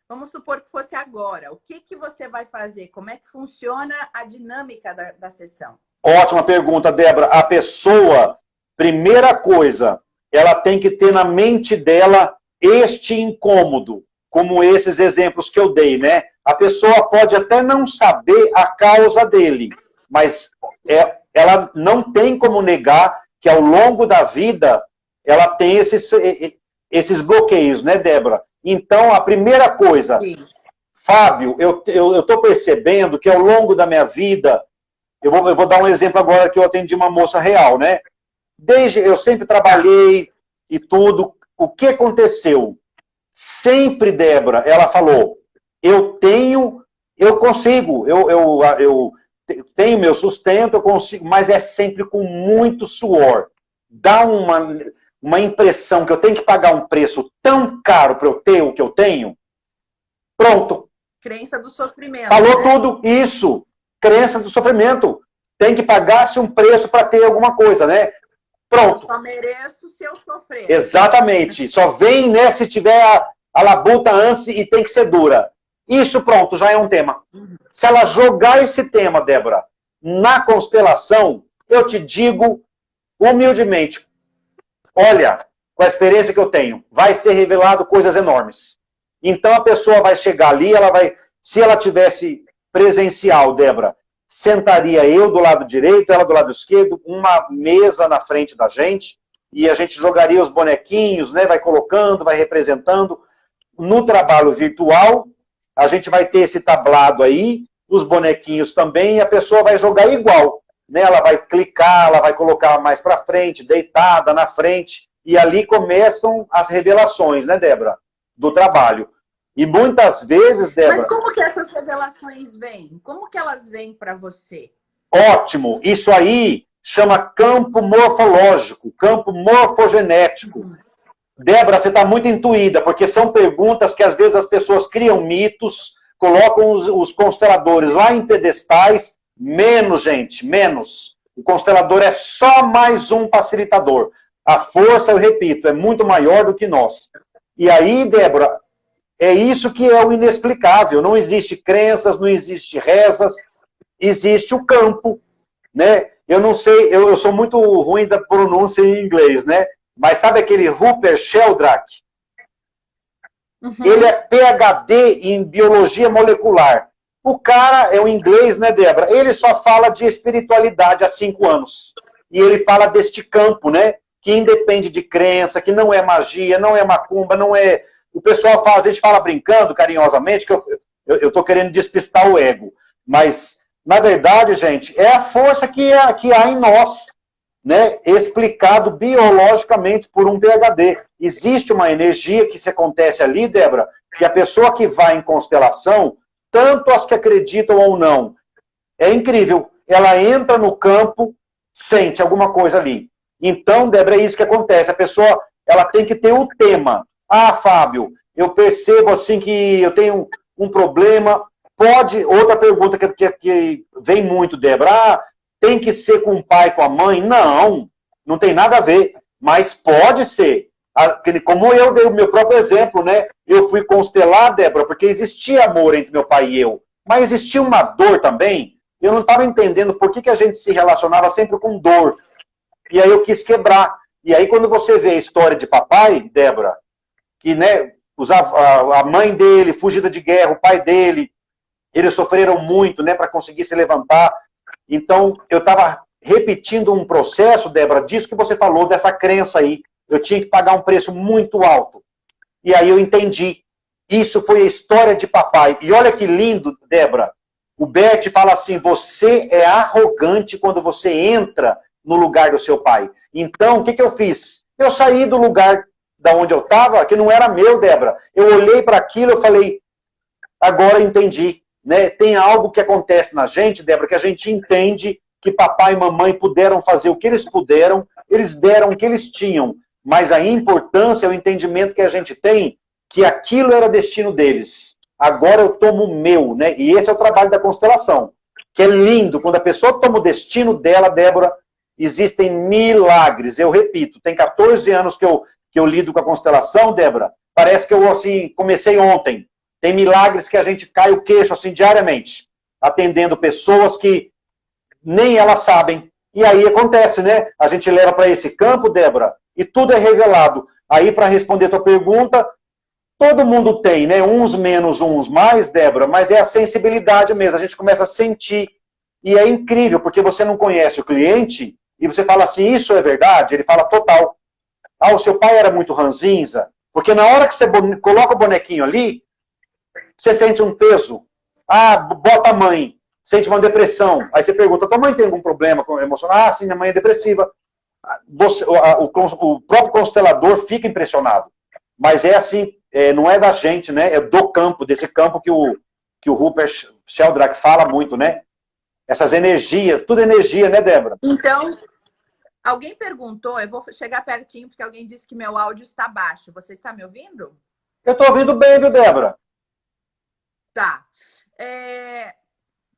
Vamos supor que fosse agora. O que você vai fazer? Como é que funciona a dinâmica da sessão? Ótima pergunta, Débora. A pessoa, primeira coisa, ela tem que ter na mente dela este incômodo, como esses exemplos que eu dei, né? A pessoa pode até não saber a causa dele, mas ela não tem como negar que ao longo da vida ela tem esses bloqueios, né, Débora? Então, a primeira coisa, sim. Fábio, eu estou percebendo que ao longo da minha vida, eu vou dar um exemplo agora que eu atendi uma moça real, né? Eu sempre trabalhei e tudo. O que aconteceu? Sempre, Débora, ela falou, eu consigo, eu tenho meu sustento, eu consigo, mas é sempre com muito suor. Dá uma impressão que eu tenho que pagar um preço tão caro para eu ter o que eu tenho. Pronto. Crença do sofrimento. Falou, né? tudo isso. Crença do sofrimento. Tem que pagar-se um preço para ter alguma coisa, né? Pronto. Eu só mereço se eu sofrer. Exatamente. Só vem, né, se tiver a labuta antes e tem que ser dura. Isso, pronto, já é um tema. Se ela jogar esse tema, Débora, na constelação, eu te digo humildemente, olha, com a experiência que eu tenho, vai ser revelado coisas enormes. Então a pessoa vai chegar ali, se ela tivesse presencial, Débora, sentaria eu do lado direito, ela do lado esquerdo, uma mesa na frente da gente, e a gente jogaria os bonequinhos, né, vai colocando, vai representando. No trabalho virtual, a gente vai ter esse tablado aí, os bonequinhos também, e a pessoa vai jogar igual. Né? Ela vai clicar, ela vai colocar mais para frente, deitada na frente, e ali começam as revelações, né, Débora? Do trabalho. E muitas vezes, Débora... Mas como que essas revelações vêm? Como que elas vêm para você? Ótimo! Isso aí chama campo morfológico, campo morfogenético. Débora, você está muito intuída, porque são perguntas que às vezes as pessoas criam mitos, colocam os consteladores lá em pedestais. Menos, gente, menos. O constelador é só mais um facilitador. A força, eu repito, é muito maior do que nós. E aí, Débora, é isso que é o inexplicável. Não existe crenças, não existe rezas, existe o campo, né? Eu não sei, eu sou muito ruim da pronúncia em inglês, né? Mas sabe aquele Rupert Sheldrake? Uhum. Ele é PhD em biologia molecular. O cara é um inglês, né, Débora? Ele só fala de espiritualidade há 5 anos. E ele fala deste campo, né? Que independe de crença, que não é magia, não é macumba, não é... O pessoal fala, a gente fala brincando, carinhosamente, que eu tô querendo despistar o ego. Mas, na verdade, gente, é a força que há em nós. né, explicado biologicamente por um PhD. Existe uma energia que se acontece ali, Débora, que a pessoa que vai em constelação, tanto as que acreditam ou não, é incrível. Ela entra no campo, sente alguma coisa ali. Então, Débora, é isso que acontece. A pessoa, ela tem que ter o tema. Ah, Fábio, eu percebo assim que eu tenho um problema. Pode, outra pergunta que vem muito, Débora, tem que ser com o pai, com a mãe? Não, não tem nada a ver, mas pode ser. Como eu dei o meu próprio exemplo, né? Eu fui constelar, Débora, porque existia amor entre meu pai e eu, mas existia uma dor também. Eu não estava entendendo por que a gente se relacionava sempre com dor. E aí eu quis quebrar. E aí quando você vê a história de papai, Débora, que, né, a mãe dele, fugida de guerra, o pai dele, eles sofreram muito, né, para conseguir se levantar. Então, eu estava repetindo um processo, Débora, disso que você falou, dessa crença aí. Eu tinha que pagar um preço muito alto. E aí eu entendi. Isso foi a história de papai. E olha que lindo, Débora. O Bert fala assim, você é arrogante quando você entra no lugar do seu pai. Então, o que eu fiz? Eu saí do lugar da onde eu estava, que não era meu, Débora. Eu olhei para aquilo e falei, agora entendi. Né? Tem algo que acontece na gente, Débora, que a gente entende que papai e mamãe puderam fazer o que eles puderam, eles deram o que eles tinham, mas a importância, o entendimento que a gente tem, que aquilo era destino deles. Agora eu tomo o meu, né? E esse é o trabalho da constelação, que é lindo. Quando a pessoa toma o destino dela, Débora, existem milagres. Eu repito, tem 14 anos que eu lido com a constelação, Débora, parece que eu assim, comecei ontem. Tem milagres que a gente cai o queixo assim diariamente, atendendo pessoas que nem elas sabem. E aí acontece, né? A gente leva para esse campo, Débora, e tudo é revelado. Aí, para responder a tua pergunta, todo mundo tem, né? Uns menos, uns mais, Débora, mas é a sensibilidade mesmo. A gente começa a sentir. E é incrível, porque você não conhece o cliente e você fala assim, isso é verdade? Ele fala total. Ah, o seu pai era muito ranzinza? Porque na hora que você coloca o bonequinho ali, você sente um peso. Ah, bota a mãe. Sente uma depressão. Aí você pergunta, tua mãe tem algum problema emocional? Ah, sim, minha mãe é depressiva. O próprio constelador fica impressionado. Mas é assim, não é da gente, né? É do campo, desse campo que o Rupert Sheldrake fala muito, né? Essas energias, tudo energia, né, Débora? Então, alguém perguntou, eu vou chegar pertinho, porque alguém disse que meu áudio está baixo. Você está me ouvindo? Eu estou ouvindo bem, viu, Débora? Tá.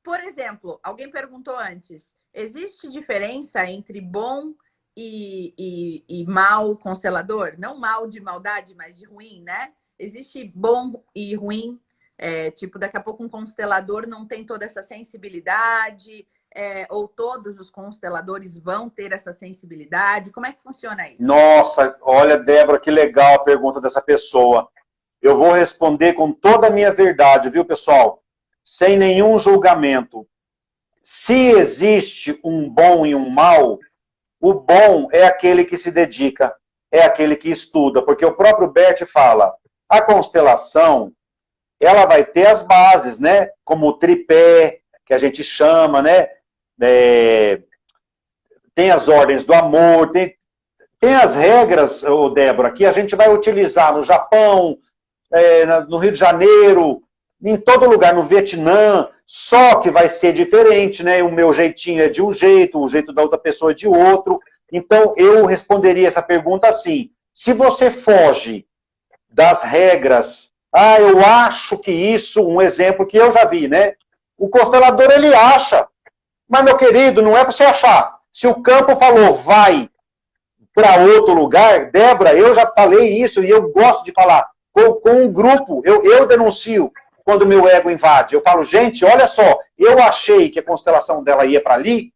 Por exemplo, alguém perguntou antes, existe diferença entre bom e mal constelador? Não mal de maldade, mas de ruim, né? Existe bom e ruim, tipo, daqui a pouco um constelador não tem toda essa sensibilidade, ou todos os consteladores vão ter essa sensibilidade? Como é que funciona isso? Nossa, olha, Débora, que legal a pergunta dessa pessoa. Eu vou responder com toda a minha verdade, viu, pessoal? Sem nenhum julgamento. Se existe um bom e um mal, o bom é aquele que se dedica, é aquele que estuda, porque o próprio Bert fala, a constelação, ela vai ter as bases, né? Como o tripé, que a gente chama, né? Tem as ordens do amor, tem as regras, Débora, que a gente vai utilizar no Japão, no Rio de Janeiro, em todo lugar, no Vietnã, só que vai ser diferente, né? O meu jeitinho é de um jeito, o jeito da outra pessoa é de outro. Então, eu responderia essa pergunta assim, se você foge das regras, eu acho que isso, um exemplo que eu já vi, né? O constelador, ele acha, mas, meu querido, não é para você achar. Se o campo falou, vai para outro lugar, Débora, eu já falei isso e eu gosto de falar, com um grupo, eu denuncio quando o meu ego invade. Eu falo, gente, olha só, eu achei que a constelação dela ia para ali,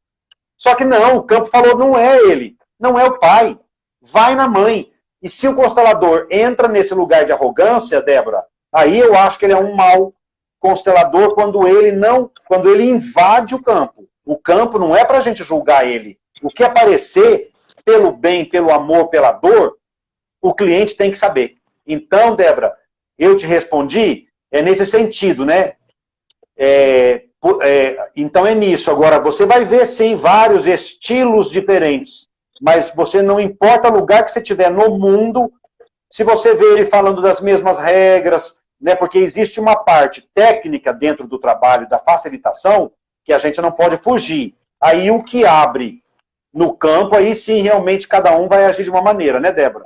só que não, o campo falou, não é ele, não é o pai, vai na mãe. E se o constelador entra nesse lugar de arrogância, Débora, aí eu acho que ele é um mau constelador quando ele invade o campo. O campo não é para a gente julgar ele. O que aparecer, pelo bem, pelo amor, pela dor, o cliente tem que saber. Então, Débora, eu te respondi, nesse sentido, né? Então é nisso. Agora, você vai ver, sim, vários estilos diferentes. mas você não importa o lugar que você estiver no mundo, se você vê ele falando das mesmas regras, né, porque existe uma parte técnica dentro do trabalho da facilitação que a gente não pode fugir. Aí o que abre no campo, aí sim, realmente, cada um vai agir de uma maneira, né, Débora?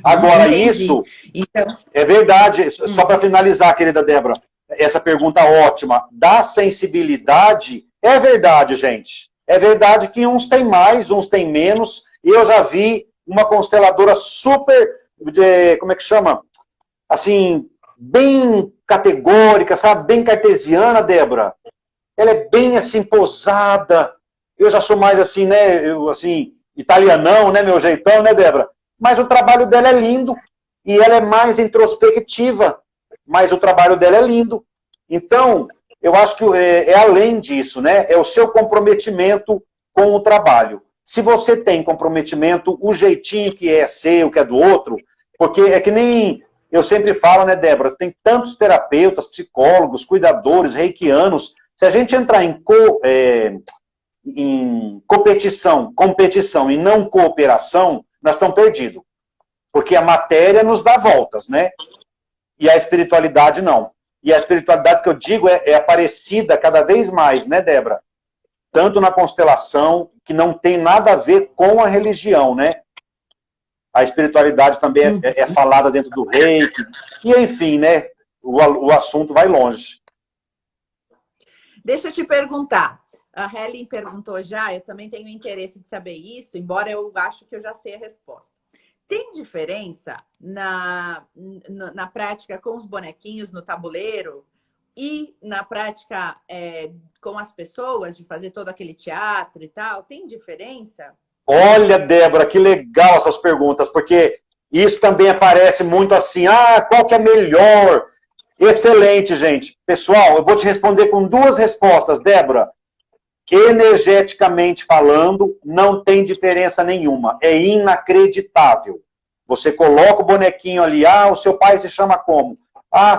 Agora, entendi. isso Então, é verdade, só para finalizar, querida Débora, essa pergunta ótima, da sensibilidade, é verdade, gente. É verdade que uns têm mais, uns têm menos. Eu já vi uma consteladora super, como é que chama? Assim, bem categórica, sabe? Bem cartesiana, Débora. Ela é bem assim, posada. Eu já sou mais assim, né? Eu, assim, italianão, né? Meu jeitão, né, Débora? Mas o trabalho dela é lindo. E ela é mais introspectiva. Mas o trabalho dela é lindo. Então, eu acho que é além disso, né? É o seu comprometimento com o trabalho. Se você tem comprometimento, o jeitinho que é seu, que é do outro, porque é que nem eu sempre falo, né, Débora? Tem tantos terapeutas, psicólogos, cuidadores, reikianos. Se a gente entrar em competição e não cooperação, nós estamos perdidos. Porque a matéria nos dá voltas, né? E a espiritualidade não. E a espiritualidade que eu digo é aparecida cada vez mais, né, Débora? Tanto na constelação, que não tem nada a ver com a religião, né? A espiritualidade também é falada dentro do reiki. E, enfim, né? O assunto vai longe. deixa eu te perguntar. A Helen perguntou já, eu também tenho interesse de saber isso, embora eu acho que eu já sei a resposta. Tem diferença na prática com os bonequinhos no tabuleiro e na prática com as pessoas, de fazer todo aquele teatro e tal? Tem diferença? Olha, Débora, que legal essas perguntas, porque isso também aparece muito assim, qual que é melhor? Excelente, gente. Pessoal, eu vou te responder com duas respostas, Débora. Energeticamente falando, não tem diferença nenhuma. É inacreditável. Você coloca o bonequinho ali, o seu pai se chama como?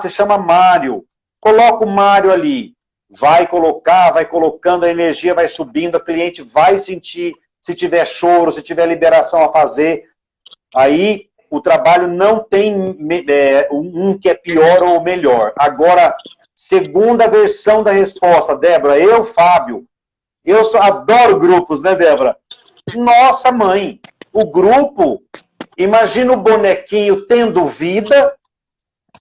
Se chama Mário. Coloca o Mário ali. Vai colocar, vai colocando, a energia vai subindo, a cliente vai sentir, se tiver choro, se tiver liberação a fazer. Aí o trabalho não tem um que é pior ou melhor. Agora, segunda versão da resposta, Débora, Fábio, eu adoro grupos, né, Débora? Nossa, mãe, o grupo, imagina o bonequinho tendo vida,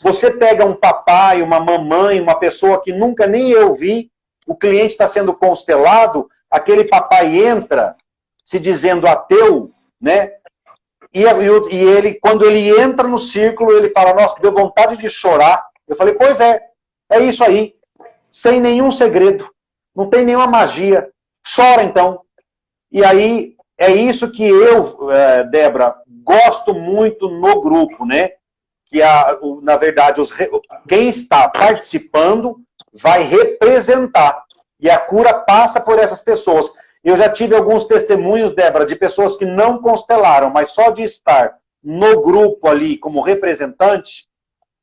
você pega um papai, uma mamãe, uma pessoa que nunca nem eu vi, o cliente está sendo constelado, aquele papai entra se dizendo ateu, né? E ele, quando ele entra no círculo, ele fala, nossa, deu vontade de chorar. Eu falei, pois é isso aí, sem nenhum segredo. Não tem nenhuma magia. Chora, então. E aí, é isso que eu, Débora, gosto muito no grupo, né? Que, na verdade, quem está participando vai representar. E a cura passa por essas pessoas. Eu já tive alguns testemunhos, Débora, de pessoas que não constelaram, mas só de estar no grupo ali como representante,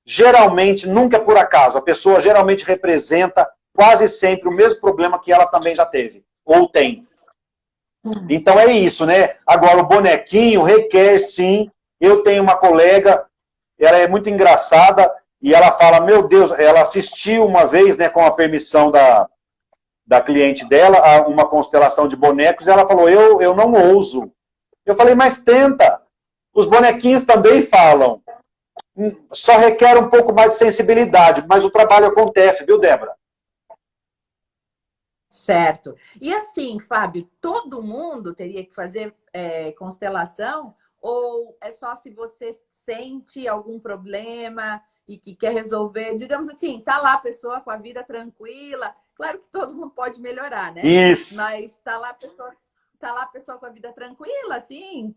geralmente, nunca é por acaso, a pessoa geralmente representa quase sempre o mesmo problema que ela também já teve, ou tem. Então é isso, né? Agora, o bonequinho requer, sim. Eu tenho uma colega, ela é muito engraçada, e ela fala, meu Deus, ela assistiu uma vez, né, com a permissão da cliente dela, a uma constelação de bonecos, e ela falou, eu não ouso. Eu falei, mas tenta. Os bonequinhos também falam. Só requer um pouco mais de sensibilidade, mas o trabalho acontece, viu, Débora? Certo. E assim, Fábio, todo mundo teria que fazer constelação? Ou é só se você sente algum problema e que quer resolver? Digamos assim, tá lá a pessoa com a vida tranquila. Claro que todo mundo pode melhorar, né? Isso. Mas tá lá a pessoa com a vida tranquila, assim,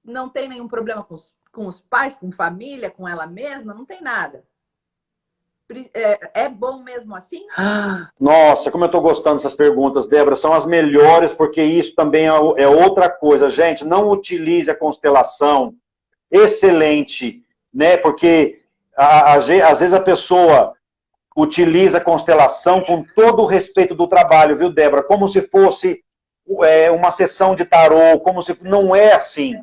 não tem nenhum problema com os pais, com família, com ela mesma, não tem nada. É bom mesmo assim? Nossa, como eu estou gostando dessas perguntas, Débora, são as melhores, porque isso também é outra coisa. Gente, não utilize a constelação, excelente, né? Porque às vezes a pessoa utiliza a constelação com todo o respeito do trabalho, viu, Débora? Como se fosse uma sessão de tarô, como se... Não é assim.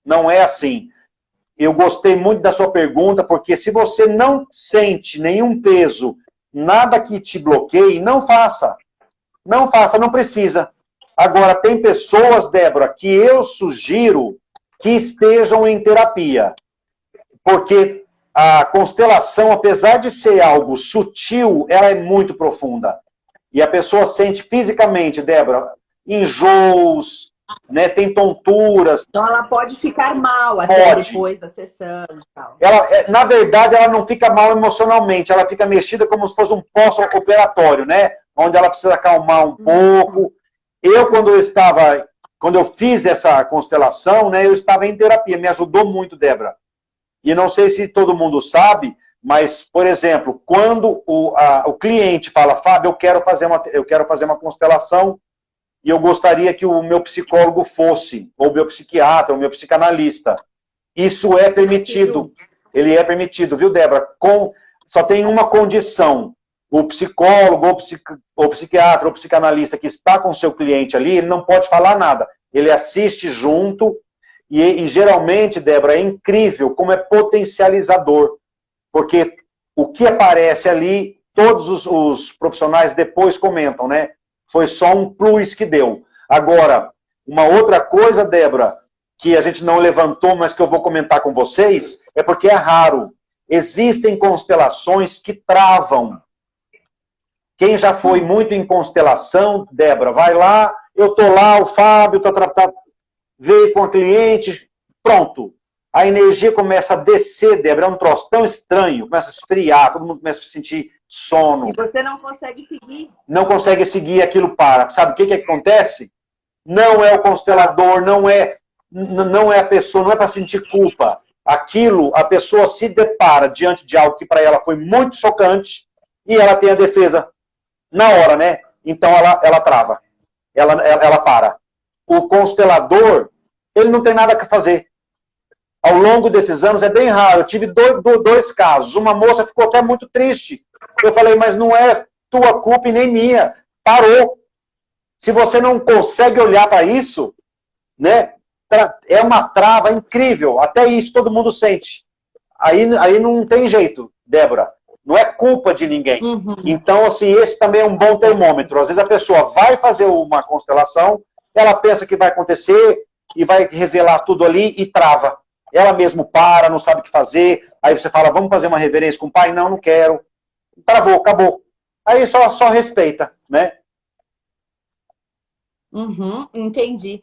Não é assim. Eu gostei muito da sua pergunta, porque se você não sente nenhum peso, nada que te bloqueie, não faça. Não faça, não precisa. Agora, tem pessoas, Débora, que eu sugiro que estejam em terapia. Porque a constelação, apesar de ser algo sutil, ela é muito profunda. E a pessoa sente fisicamente, Débora, enjoos, né, tem tonturas. Então ela pode ficar mal até depois da sessão e tal. Na verdade, ela não fica mal emocionalmente, ela fica mexida como se fosse um pós-operatório, né? Onde ela precisa acalmar um pouco. Quando eu fiz essa constelação, né, eu estava em terapia, me ajudou muito, Débora. E não sei se todo mundo sabe, mas, por exemplo, quando o cliente fala, Fábio, eu quero fazer uma constelação e eu gostaria que o meu psicólogo fosse, ou meu psiquiatra, ou meu psicanalista. Isso é permitido. Ele é permitido, viu, Débora? Só tem uma condição. O psicólogo, ou psiquiatra, ou psicanalista que está com o seu cliente ali, ele não pode falar nada. Ele assiste junto e geralmente, Débora, é incrível como é potencializador. Porque o que aparece ali, todos os profissionais depois comentam, né? Foi só um plus que deu. Agora, uma outra coisa, Débora, que a gente não levantou, mas que eu vou comentar com vocês, é porque é raro. Existem constelações que travam. Quem já foi muito em constelação, Débora, vai lá, eu tô lá, o Fábio veio com a cliente, pronto. A energia começa a descer, Débora, é um troço tão estranho, começa a esfriar, todo mundo começa a sentir sono. E você não consegue seguir. Não consegue seguir, aquilo para. Sabe o que acontece? Não é o constelador, não é a pessoa, não é para sentir culpa. Aquilo, a pessoa se depara diante de algo que para ela foi muito chocante e ela tem a defesa na hora, né? Então ela trava, ela para. O constelador, ele não tem nada a fazer. Ao longo desses anos, é bem raro. Eu tive dois casos. Uma moça ficou até muito triste. Eu falei, mas não é tua culpa e nem minha. Parou. Se você não consegue olhar para isso, né, é uma trava incrível. Até isso todo mundo sente. Aí não tem jeito, Débora. Não é culpa de ninguém. Uhum. Então, assim, esse também é um bom termômetro. Às vezes a pessoa vai fazer uma constelação, ela pensa que vai acontecer e vai revelar tudo ali e trava. Ela mesmo para, não sabe o que fazer. Aí você fala, vamos fazer uma reverência com o pai? Não quero. Travou, acabou. Aí só respeita, né? Uhum, entendi.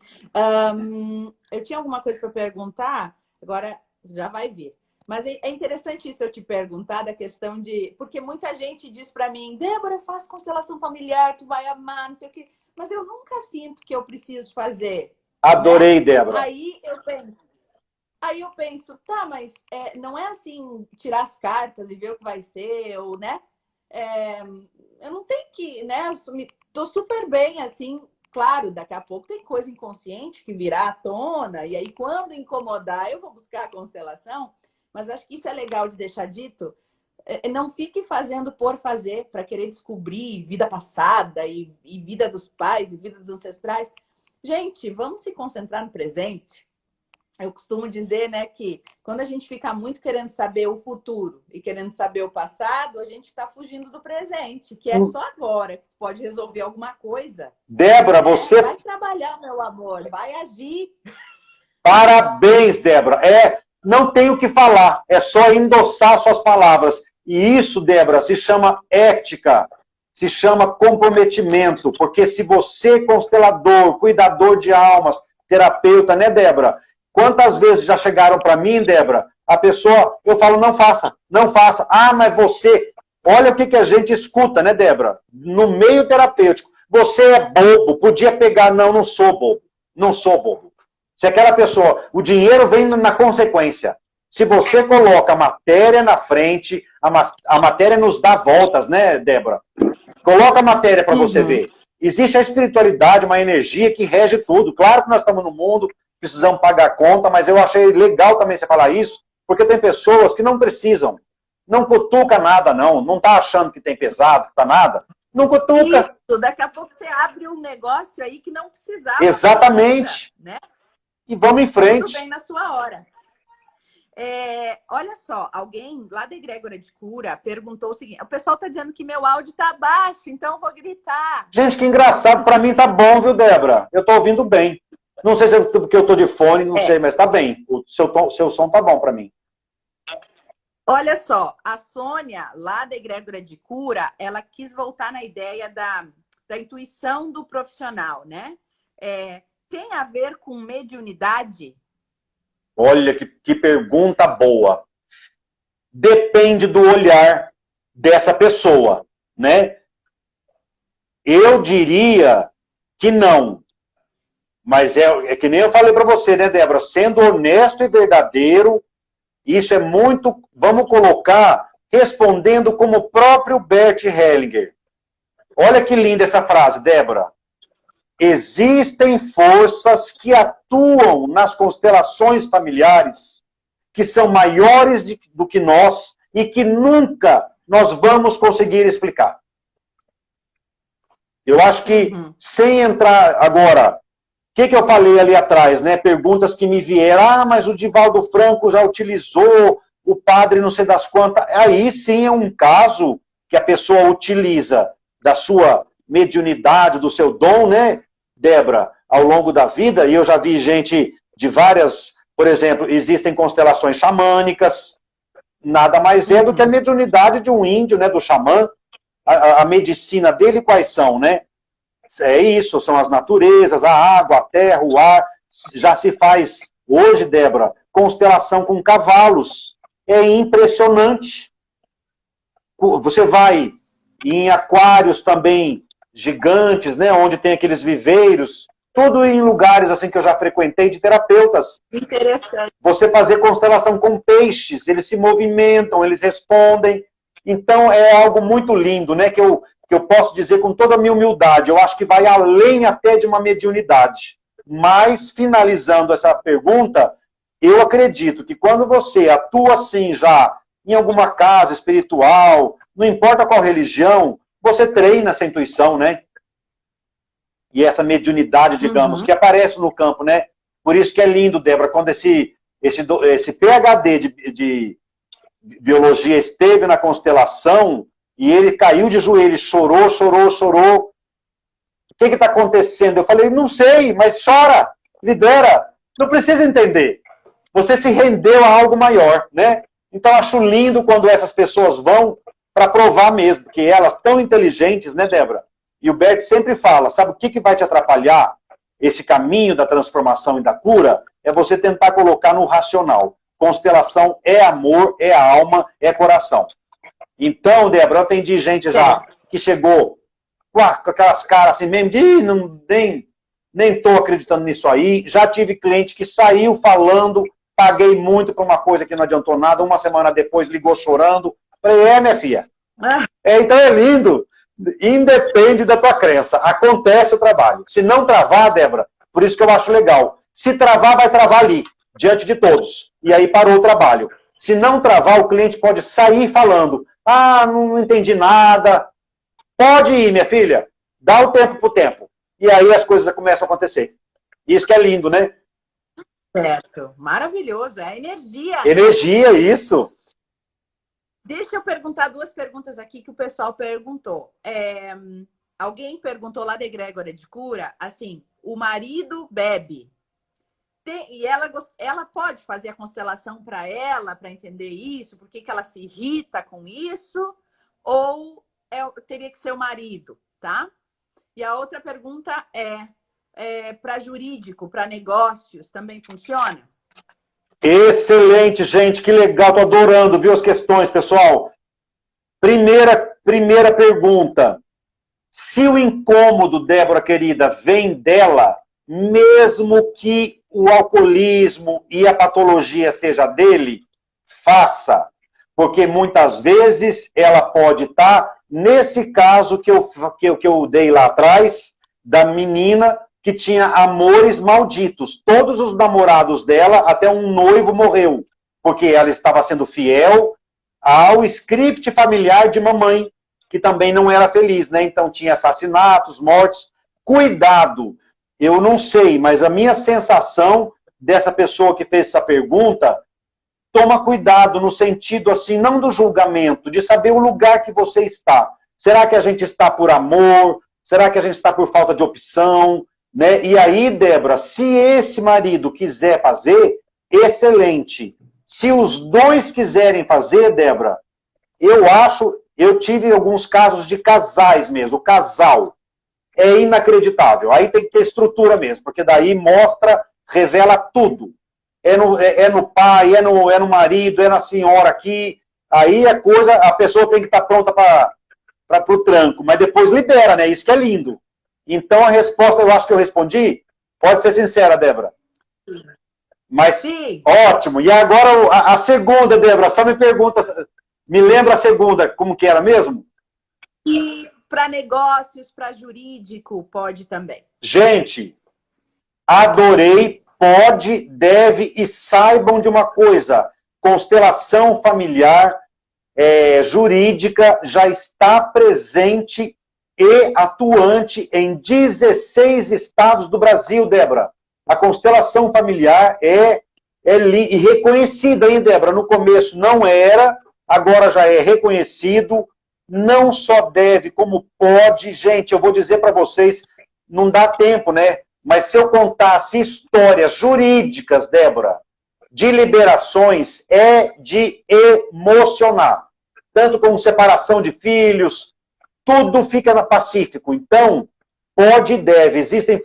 Eu tinha alguma coisa para perguntar, agora já vai vir. Mas é interessante isso eu te perguntar da questão de... Porque muita gente diz para mim, Débora, eu faço constelação familiar, tu vai amar, não sei o quê. Mas eu nunca sinto que eu preciso fazer. Adorei, né? Débora. Aí eu penso, tá, mas não é assim, tirar as cartas e ver o que vai ser, ou, né? Eu não tenho que, né? Tô super bem, assim, claro, daqui a pouco tem coisa inconsciente que virá à tona, e aí quando incomodar, eu vou buscar a constelação, mas acho que isso é legal de deixar dito. Não fique fazendo por fazer, para querer descobrir vida passada e vida dos pais e vida dos ancestrais. Gente, vamos se concentrar no presente. Eu costumo dizer, né, que quando a gente fica muito querendo saber o futuro e querendo saber o passado, a gente está fugindo do presente, que é só agora que pode resolver alguma coisa. Débora, você... Vai trabalhar, meu amor, vai agir. Parabéns, Débora. Não tem o que falar, é só endossar suas palavras. E isso, Débora, se chama ética, se chama comprometimento, porque se você, constelador, cuidador de almas, terapeuta, né, Débora? Quantas vezes já chegaram para mim, Débora, a pessoa, eu falo, não faça, não faça. Ah, mas você... Olha o que a gente escuta, né, Débora? No meio terapêutico. Você é bobo, podia pegar... Não sou bobo. Não sou bobo. Se aquela pessoa... O dinheiro vem na consequência. Se você coloca a matéria na frente, a matéria nos dá voltas, né, Débora? Coloca a matéria para você ver. Existe a espiritualidade, uma energia que rege tudo. Claro que nós estamos no mundo... precisamos pagar a conta, mas eu achei legal também você falar isso, porque tem pessoas que não precisam, não cutuca nada não está achando que tem pesado, que tá nada, Não cutuca. Isso, daqui a pouco você abre um negócio aí que não precisava. Exatamente. Né? E vamos em frente. Tudo bem na sua hora. Olha só, alguém lá da Egrégora de Cura perguntou o seguinte: o pessoal está dizendo que meu áudio está baixo, então eu vou gritar. Gente, que engraçado. Para mim tá bom, viu, Débora? Eu tô ouvindo bem. Não sei se é porque eu tô de fone, não sei, mas tá bem. O seu som tá bom para mim. Olha só, a Sônia, lá da Egrégora de Cura, ela quis voltar na ideia da intuição do profissional, né? Tem a ver com mediunidade? Olha que pergunta boa. Depende do olhar dessa pessoa, né? Eu diria que não. Mas é que nem eu falei para você, né, Débora? Sendo honesto e verdadeiro, isso é muito, vamos colocar, respondendo como o próprio Bert Hellinger. Olha que linda essa frase, Débora. Existem forças que atuam nas constelações familiares, que são maiores do que nós e que nunca nós vamos conseguir explicar. Eu acho que, sem entrar agora, o que eu falei ali atrás, né? Perguntas que me vieram, mas o Divaldo Franco já utilizou, o padre não sei das quantas. Aí sim é um caso que a pessoa utiliza da sua mediunidade, do seu dom, né, Débora, ao longo da vida, e eu já vi gente de várias, por exemplo, existem constelações xamânicas, nada mais é do que a mediunidade de um índio, né, do xamã, a medicina dele quais são, né? É isso, são as naturezas, a água, a terra, o ar, já se faz hoje, Débora, constelação com cavalos, é impressionante. Você vai em aquários também, gigantes, né, onde tem aqueles viveiros, tudo em lugares assim que eu já frequentei de terapeutas. Interessante. Você fazer constelação com peixes, eles se movimentam, eles respondem. Então é algo muito lindo, né, que eu posso dizer com toda a minha humildade. Eu acho que vai além até de uma mediunidade. Mas, finalizando essa pergunta, eu acredito que quando você atua assim já em alguma casa espiritual, não importa qual religião, você treina essa intuição, né? E essa mediunidade, digamos, que aparece no campo, né? Por isso que é lindo, Débora, quando esse PhD de biologia esteve na constelação e ele caiu de joelhos, chorou. O que está acontecendo? Eu falei, não sei, mas chora, libera. Não precisa entender. Você se rendeu a algo maior, né? Então, acho lindo quando essas pessoas vão para provar mesmo, porque elas tão inteligentes, né, Débora? E o Bert sempre fala, sabe o que vai te atrapalhar? Esse caminho da transformação e da cura é você tentar colocar no racional. Constelação é amor, é alma, é coração. Então, Débora, eu atendi gente já que chegou com aquelas caras assim mesmo, de nem estou acreditando nisso aí. Já tive cliente que saiu falando, paguei muito por uma coisa que não adiantou nada, uma semana depois ligou chorando. Falei, minha filha. Então é lindo. Independe da tua crença. Acontece o trabalho. Se não travar, Débora, por isso que eu acho legal. Se travar, vai travar ali, diante de todos. E aí parou o trabalho. Se não travar, o cliente pode sair falando, não entendi nada. Pode ir, minha filha. Dá o tempo pro tempo. E aí as coisas começam a acontecer. Isso que é lindo, né? Certo. Maravilhoso. É energia. Energia, isso. Deixa eu perguntar duas perguntas aqui que o pessoal perguntou. Alguém perguntou lá da Egrégora de Cura, assim, o marido bebe. E ela pode fazer a constelação para ela, para entender isso? Por que ela se irrita com isso? Ou teria que ser o marido, tá? E a outra pergunta para jurídico, para negócios, também funciona? Excelente, gente, que legal, tô adorando, viu, as questões, pessoal. Primeira pergunta. Se o incômodo, Débora querida, vem dela, mesmo que o alcoolismo e a patologia seja dele, faça. Porque muitas vezes ela pode estar, nesse caso que eu dei lá atrás, da menina que tinha amores malditos. Todos os namorados dela, até um noivo morreu, porque ela estava sendo fiel ao script familiar de mamãe. que também não era feliz, né? Então tinha assassinatos, mortes. Cuidado, eu não sei, mas a minha sensação dessa pessoa que fez essa pergunta, toma cuidado no sentido assim, não do julgamento, de saber o lugar que você está. Será que a gente está por amor? Será que a gente está por falta de opção? Né? E aí, Débora, se esse marido quiser fazer, excelente. Se os dois quiserem fazer, Débora, eu tive alguns casos de casais mesmo, o casal é inacreditável. Aí tem que ter estrutura mesmo, porque daí mostra, revela tudo. É no pai, é no marido, é na senhora aqui. Aí a pessoa tem que estar pronta para o tranco, mas depois libera, né? Isso que é lindo. Então a resposta, eu acho que eu respondi. Pode ser sincera, Débora. Mas, sim. Ótimo. E agora a segunda, Débora, só me pergunta, me lembra a segunda, como que era mesmo? E para negócios, para jurídico, pode também. Gente, adorei, pode, deve e saibam de uma coisa. Constelação familiar jurídica já está presente e atuante em 16 estados do Brasil, Débora. A constelação familiar é reconhecida, hein, Débora? No começo não era, agora já é reconhecido. Não só deve, como pode. Gente, eu vou dizer para vocês, não dá tempo, né? Mas se eu contasse histórias jurídicas, Débora, de liberações, é de emocionar. Tanto com separação de filhos, tudo fica no Pacífico. Então, pode e deve. Existem,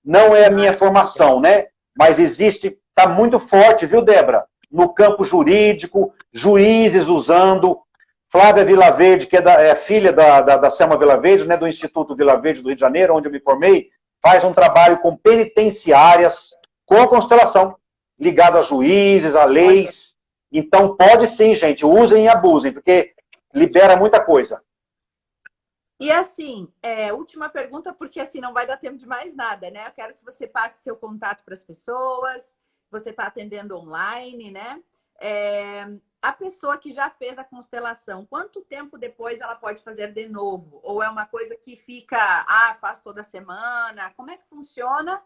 não é a minha formação, né? Mas existe, está muito forte, viu, Débora? No campo jurídico, juízes usando. Flávia Vilaverde, que é filha da Selma Vilaverde, né, do Instituto Vilaverde do Rio de Janeiro, onde eu me formei, faz um trabalho com penitenciárias, com a constelação, ligado a juízes, a leis. Então, pode sim, gente, usem e abusem, porque libera muita coisa. E assim, última pergunta, porque assim não vai dar tempo de mais nada, né? Eu quero que você passe seu contato para as pessoas, você está atendendo online, né? A pessoa que já fez a constelação, quanto tempo depois ela pode fazer de novo? Ou é uma coisa que fica, faz toda semana? Como é que funciona?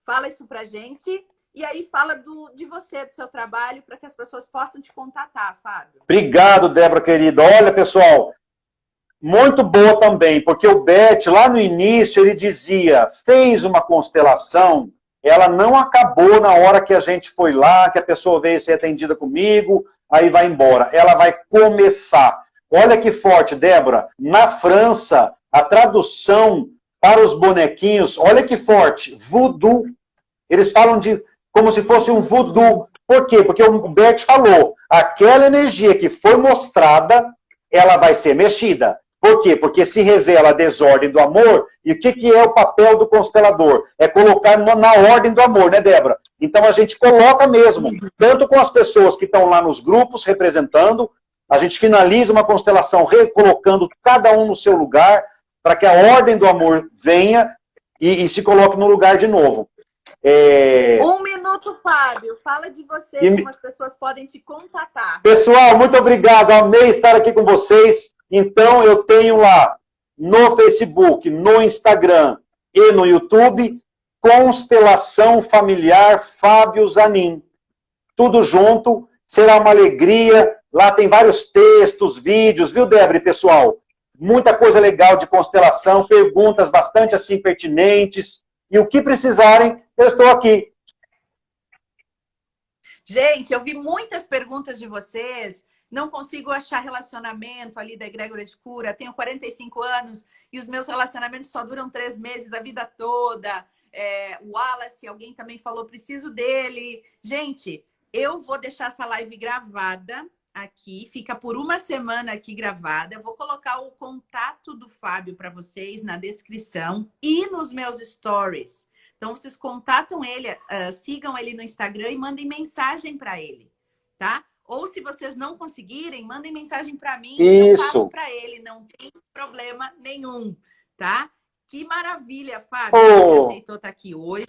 Fala isso pra gente. E aí fala de você, do seu trabalho, para que as pessoas possam te contatar, Fábio. Obrigado, Débora, querida. Olha, pessoal, muito boa também, porque o Bert, lá no início, ele dizia, fez uma constelação, ela não acabou na hora que a gente foi lá, que a pessoa veio ser atendida comigo, aí vai embora. Ela vai começar. Olha que forte, Débora. Na França, a tradução para os bonequinhos, olha que forte, voodoo. Eles falam de como se fosse um voodoo. Por quê? Porque o Bert falou, aquela energia que foi mostrada, ela vai ser mexida. Por quê? Porque se revela a desordem do amor, e o que é o papel do constelador? É colocar na ordem do amor, né, Débora? Então a gente coloca mesmo, tanto com as pessoas que estão lá nos grupos representando, a gente finaliza uma constelação recolocando cada um no seu lugar, para que a ordem do amor venha e se coloque no lugar de novo. 1 minuto, Fábio. Fala de você, como as pessoas podem te contatar. Pessoal, muito obrigado. Amei estar aqui com vocês. Então, eu tenho lá no Facebook, no Instagram e no YouTube, Constelação Familiar Fábio Zanin. Tudo junto, será uma alegria. Lá tem vários textos, vídeos, viu, Débora, pessoal? Muita coisa legal de constelação, perguntas bastante assim pertinentes. E o que precisarem, eu estou aqui. Gente, eu vi muitas perguntas de vocês. Não consigo achar relacionamento ali da egrégora de cura. Tenho 45 anos e os meus relacionamentos só duram 3 meses, a vida toda. O Wallace, alguém também falou, preciso dele. Gente, eu vou deixar essa live gravada aqui. Fica por 1 semana aqui gravada. Eu vou colocar o contato do Fábio para vocês na descrição e nos meus stories. Então, vocês contatam ele, sigam ele no Instagram e mandem mensagem para ele, tá? Ou se vocês não conseguirem, mandem mensagem para mim e eu passo para ele. Não tem problema nenhum, tá? Que maravilha, Fábio. Você aceitou estar aqui hoje.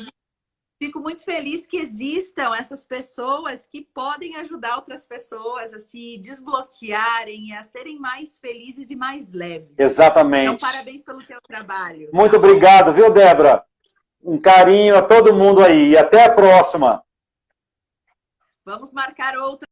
Fico muito feliz que existam essas pessoas que podem ajudar outras pessoas a se desbloquearem e a serem mais felizes e mais leves. Exatamente. Então, parabéns pelo teu trabalho. Muito obrigado, viu, Débora? Um carinho a todo mundo aí. E até a próxima. Vamos marcar outra.